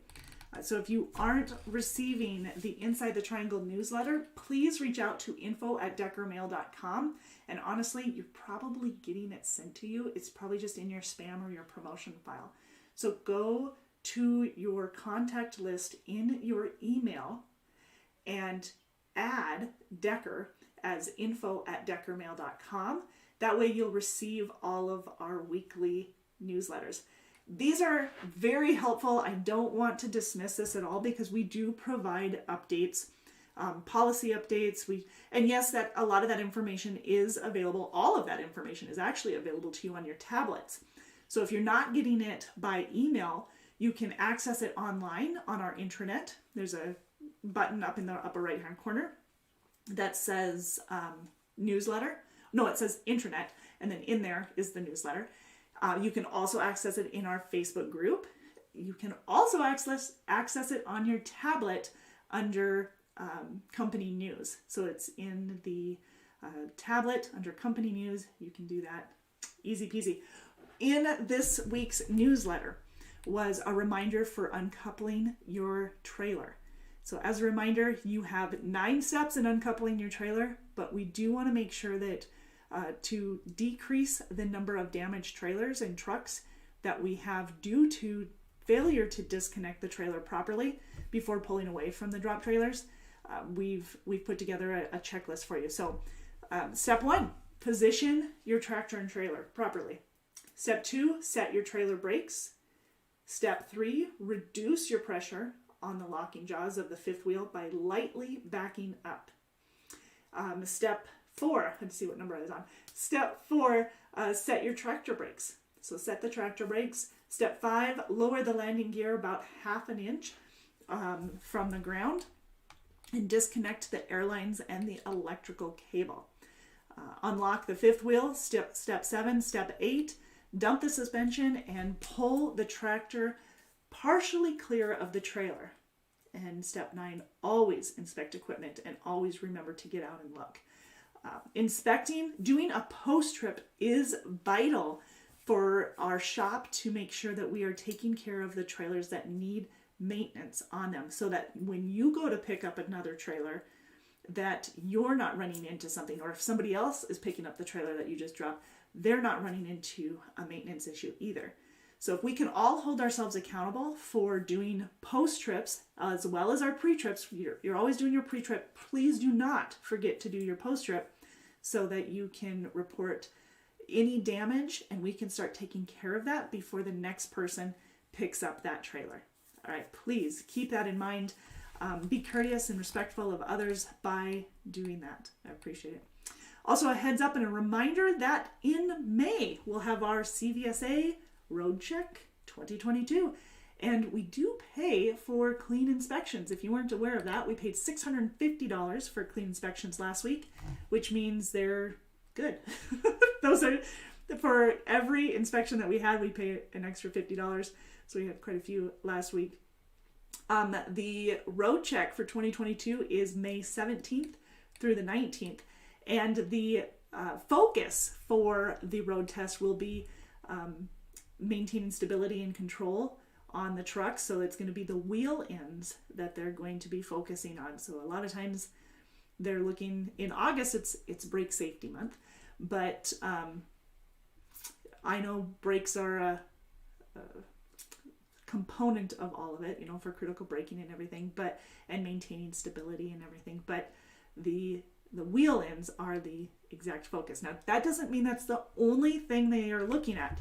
So if you aren't receiving the Inside the Triangle newsletter, please reach out to info@deckermail.com. And honestly, you're probably getting it sent to you. It's probably just in your spam or your promotion file. So go to your contact list in your email and add Decker as info@deckermail.com. That way you'll receive all of our weekly newsletters. These are very helpful. I don't want to dismiss this at all because we do provide updates, policy updates. And yes, that a lot of that information is available. All of that information is actually available to you on your tablets. So if you're not getting it by email, you can access it online on our intranet. There's a button up in the upper right hand corner that says newsletter. No, it says intranet, and then in there is the newsletter. You can also access it in our Facebook group. You can also access it on your tablet under company news. So it's in the tablet under company news. You can do that easy peasy. In this week's newsletter was a reminder for uncoupling your trailer. So as a reminder, you have 9 steps in uncoupling your trailer, but we do want to make sure that to decrease the number of damaged trailers and trucks that we have due to failure to disconnect the trailer properly before pulling away from the drop trailers, we've put together a checklist for you. So step 1, position your tractor and trailer properly. Step 2, set your trailer brakes. Step 3, reduce your pressure on the locking jaws of the fifth wheel by lightly backing up. Step 4, let's see what number I was on. Step 4, set your tractor brakes. So set the tractor brakes. Step 5, lower the landing gear about 1/2 inch from the ground and disconnect the air lines and the electrical cable. Unlock the fifth wheel. Step 7. Step 8, dump the suspension and pull the tractor partially clear of the trailer. And step 9, always inspect equipment and always remember to get out and look. Doing a post-trip is vital for our shop to make sure that we are taking care of the trailers that need maintenance on them, so that when you go to pick up another trailer, that you're not running into something, or if somebody else is picking up the trailer that you just dropped, they're not running into a maintenance issue either. So if we can all hold ourselves accountable for doing post trips as well as our pre-trips, you're always doing your pre-trip, please do not forget to do your post trip so that you can report any damage and we can start taking care of that before the next person picks up that trailer. All right, please keep that in mind. Be courteous and respectful of others by doing that. I appreciate it. Also, a heads up and a reminder that in May we'll have our CVSA Road Check 2022. And we do pay for clean inspections. If you weren't aware of that, we paid $650 for clean inspections last week, which means they're good. Those are, for every inspection that we had, we pay an extra $50. So we had quite a few last week. The road check for 2022 is May 17th through the 19th. And the focus for the road test will be maintaining stability and control on the truck. So it's going to be the wheel ends that they're going to be focusing on. So a lot of times they're looking, in August it's brake safety month, but I know brakes are a component of all of it, for critical braking and everything, and maintaining stability and everything, but the wheel ends are the exact focus. Now that doesn't mean that's the only thing they are looking at.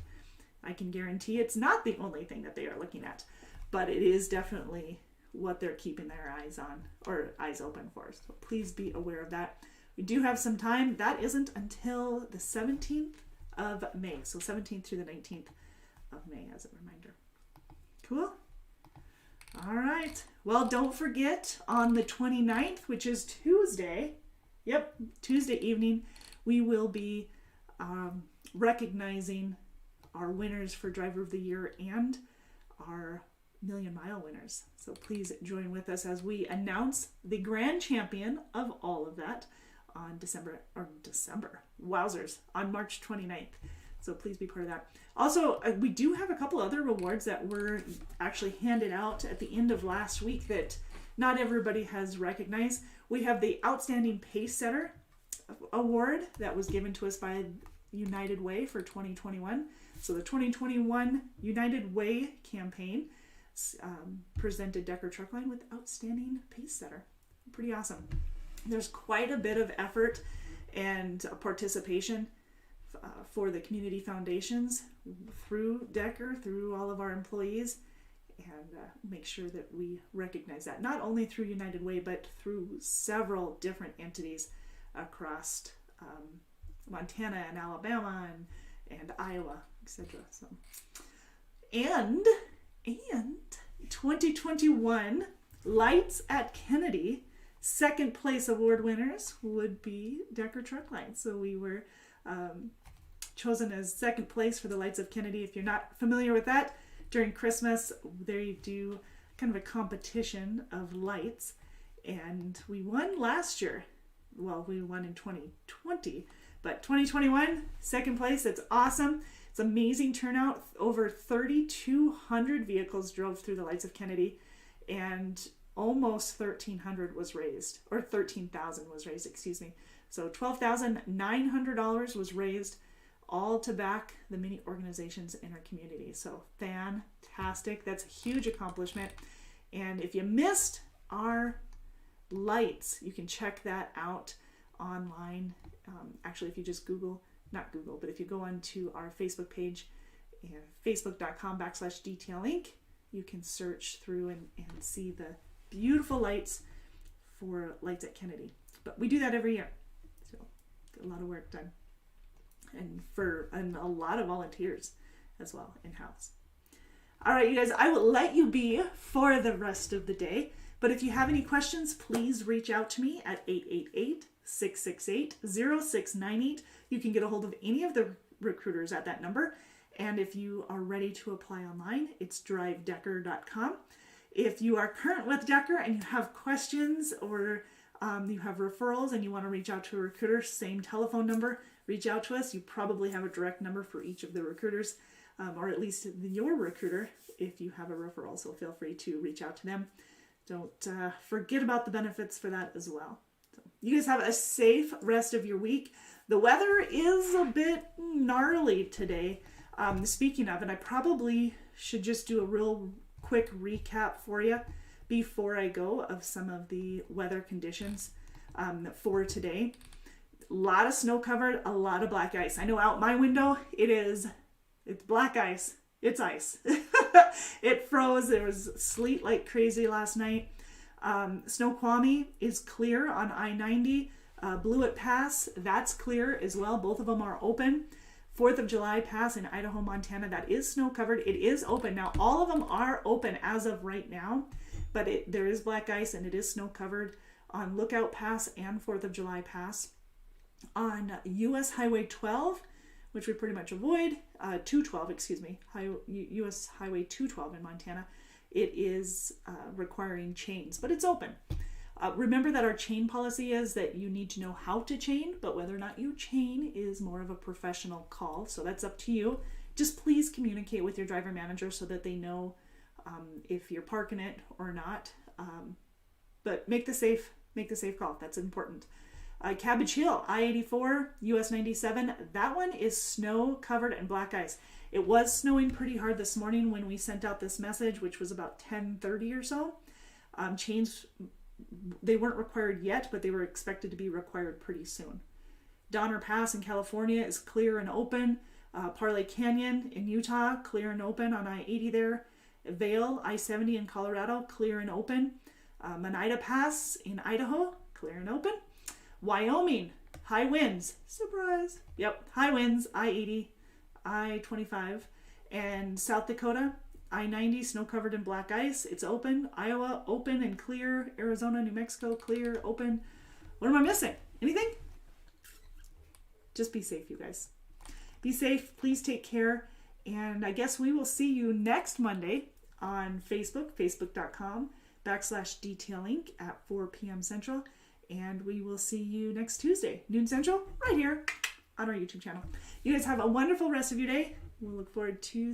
I can guarantee it's not the only thing that they are looking at, but it is definitely what they're keeping their eyes on, or eyes open for. So please be aware of that. We do have some time. That isn't until the 17th of May. So 17th through the 19th of May as a reminder. Cool. All right. Well, don't forget on the 29th, which is Tuesday. Yep. Tuesday evening, we will be recognizing our winners for Driver of the Year and our Million Mile winners. So please join with us as we announce the grand champion of all of that on on March 29th. So please be part of that. Also, we do have a couple other rewards that were actually handed out at the end of last week that not everybody has recognized. We have the Outstanding Pacesetter Award that was given to us by United Way for 2021. So the 2021 United Way campaign presented Decker Truckline with Outstanding Pacesetter. Pretty awesome. There's quite a bit of effort and participation for the community foundations through Decker, through all of our employees, and make sure that we recognize that, not only through United Way, but through several different entities across Montana and Alabama and Iowa, etc. So, and 2021 Lights at Kennedy second place award winners would be Decker Truckline. So we were chosen as second place for the Lights of Kennedy. If you're not familiar with that, during Christmas they do kind of a competition of lights, and we won last year. Well, we won in 2020, but 2021 second place. It's awesome. It's amazing turnout. Over 3,200 vehicles drove through the Lights of Kennedy, and almost 1,300 was raised, or 13,000 was raised, excuse me. So $12,900 was raised, all to back the many organizations in our community. So fantastic. That's a huge accomplishment. And if you missed our lights, you can check that out online. Actually, if you just not Google, but if you go onto our Facebook page, facebook.com/Detail Inc., you can search through and see the beautiful lights for Lights at Kennedy. But we do that every year. So a lot of work done. And a lot of volunteers as well in-house. All right, you guys, I will let you be for the rest of the day. But if you have any questions, please reach out to me at 888-668-0698. You can get a hold of any of the recruiters at that number. And if you are ready to apply online, it's drivedecker.com. If you are current with Decker and you have questions, or you have referrals and you want to reach out to a recruiter, same telephone number, reach out to us. You probably have a direct number for each of the recruiters, or at least your recruiter if you have a referral. So feel free to reach out to them. Don't forget about the benefits for that as well. So You guys have a safe rest of your week. The weather is a bit gnarly today. Speaking of, and I probably should just do a real quick recap for you before I go of some of the weather conditions for today. A lot of snow covered, a lot of black ice. I know out my window it's black ice. It's ice. It froze. There was sleet like crazy last night. Snoqualmie is clear on I-90. Blewett Pass, that's clear as well. Both of them are open. 4th of July Pass in Idaho, Montana, that is snow covered. It is open. Now, all of them are open as of right now, but there is black ice and it is snow covered on Lookout Pass and 4th of July Pass. On US Highway 12, which we pretty much avoid, 212, excuse me, US Highway 212 in Montana, it is requiring chains, but it's open. Remember that our chain policy is that you need to know how to chain, but whether or not you chain is more of a professional call. So that's up to you. Just please communicate with your driver manager so that they know if you're parking it or not. But make the safe call. That's important. Cabbage Hill, I-84, US 97. That one is snow covered and black ice. It was snowing pretty hard this morning when we sent out this message, which was about 10:30 or so. Chains, they weren't required yet, but they were expected to be required pretty soon. Donner Pass in California is clear and open. Parlay Canyon in Utah, clear and open on I-80 there. Vail, I-70 in Colorado, clear and open. Monida Pass in Idaho, clear and open. Wyoming, high winds. Surprise. Yep, high winds, I-80, I-25. And South Dakota, I-90, snow covered in black ice. It's open. Iowa, open and clear. Arizona, New Mexico, clear, open. What am I missing? Anything? Just be safe, you guys. Be safe. Please take care. And I guess we will see you next Monday on Facebook, facebook.com/detailing at 4 p.m. Central. And we will see you next Tuesday, noon Central, right here on our YouTube channel. You guys have a wonderful rest of your day. We'll look forward to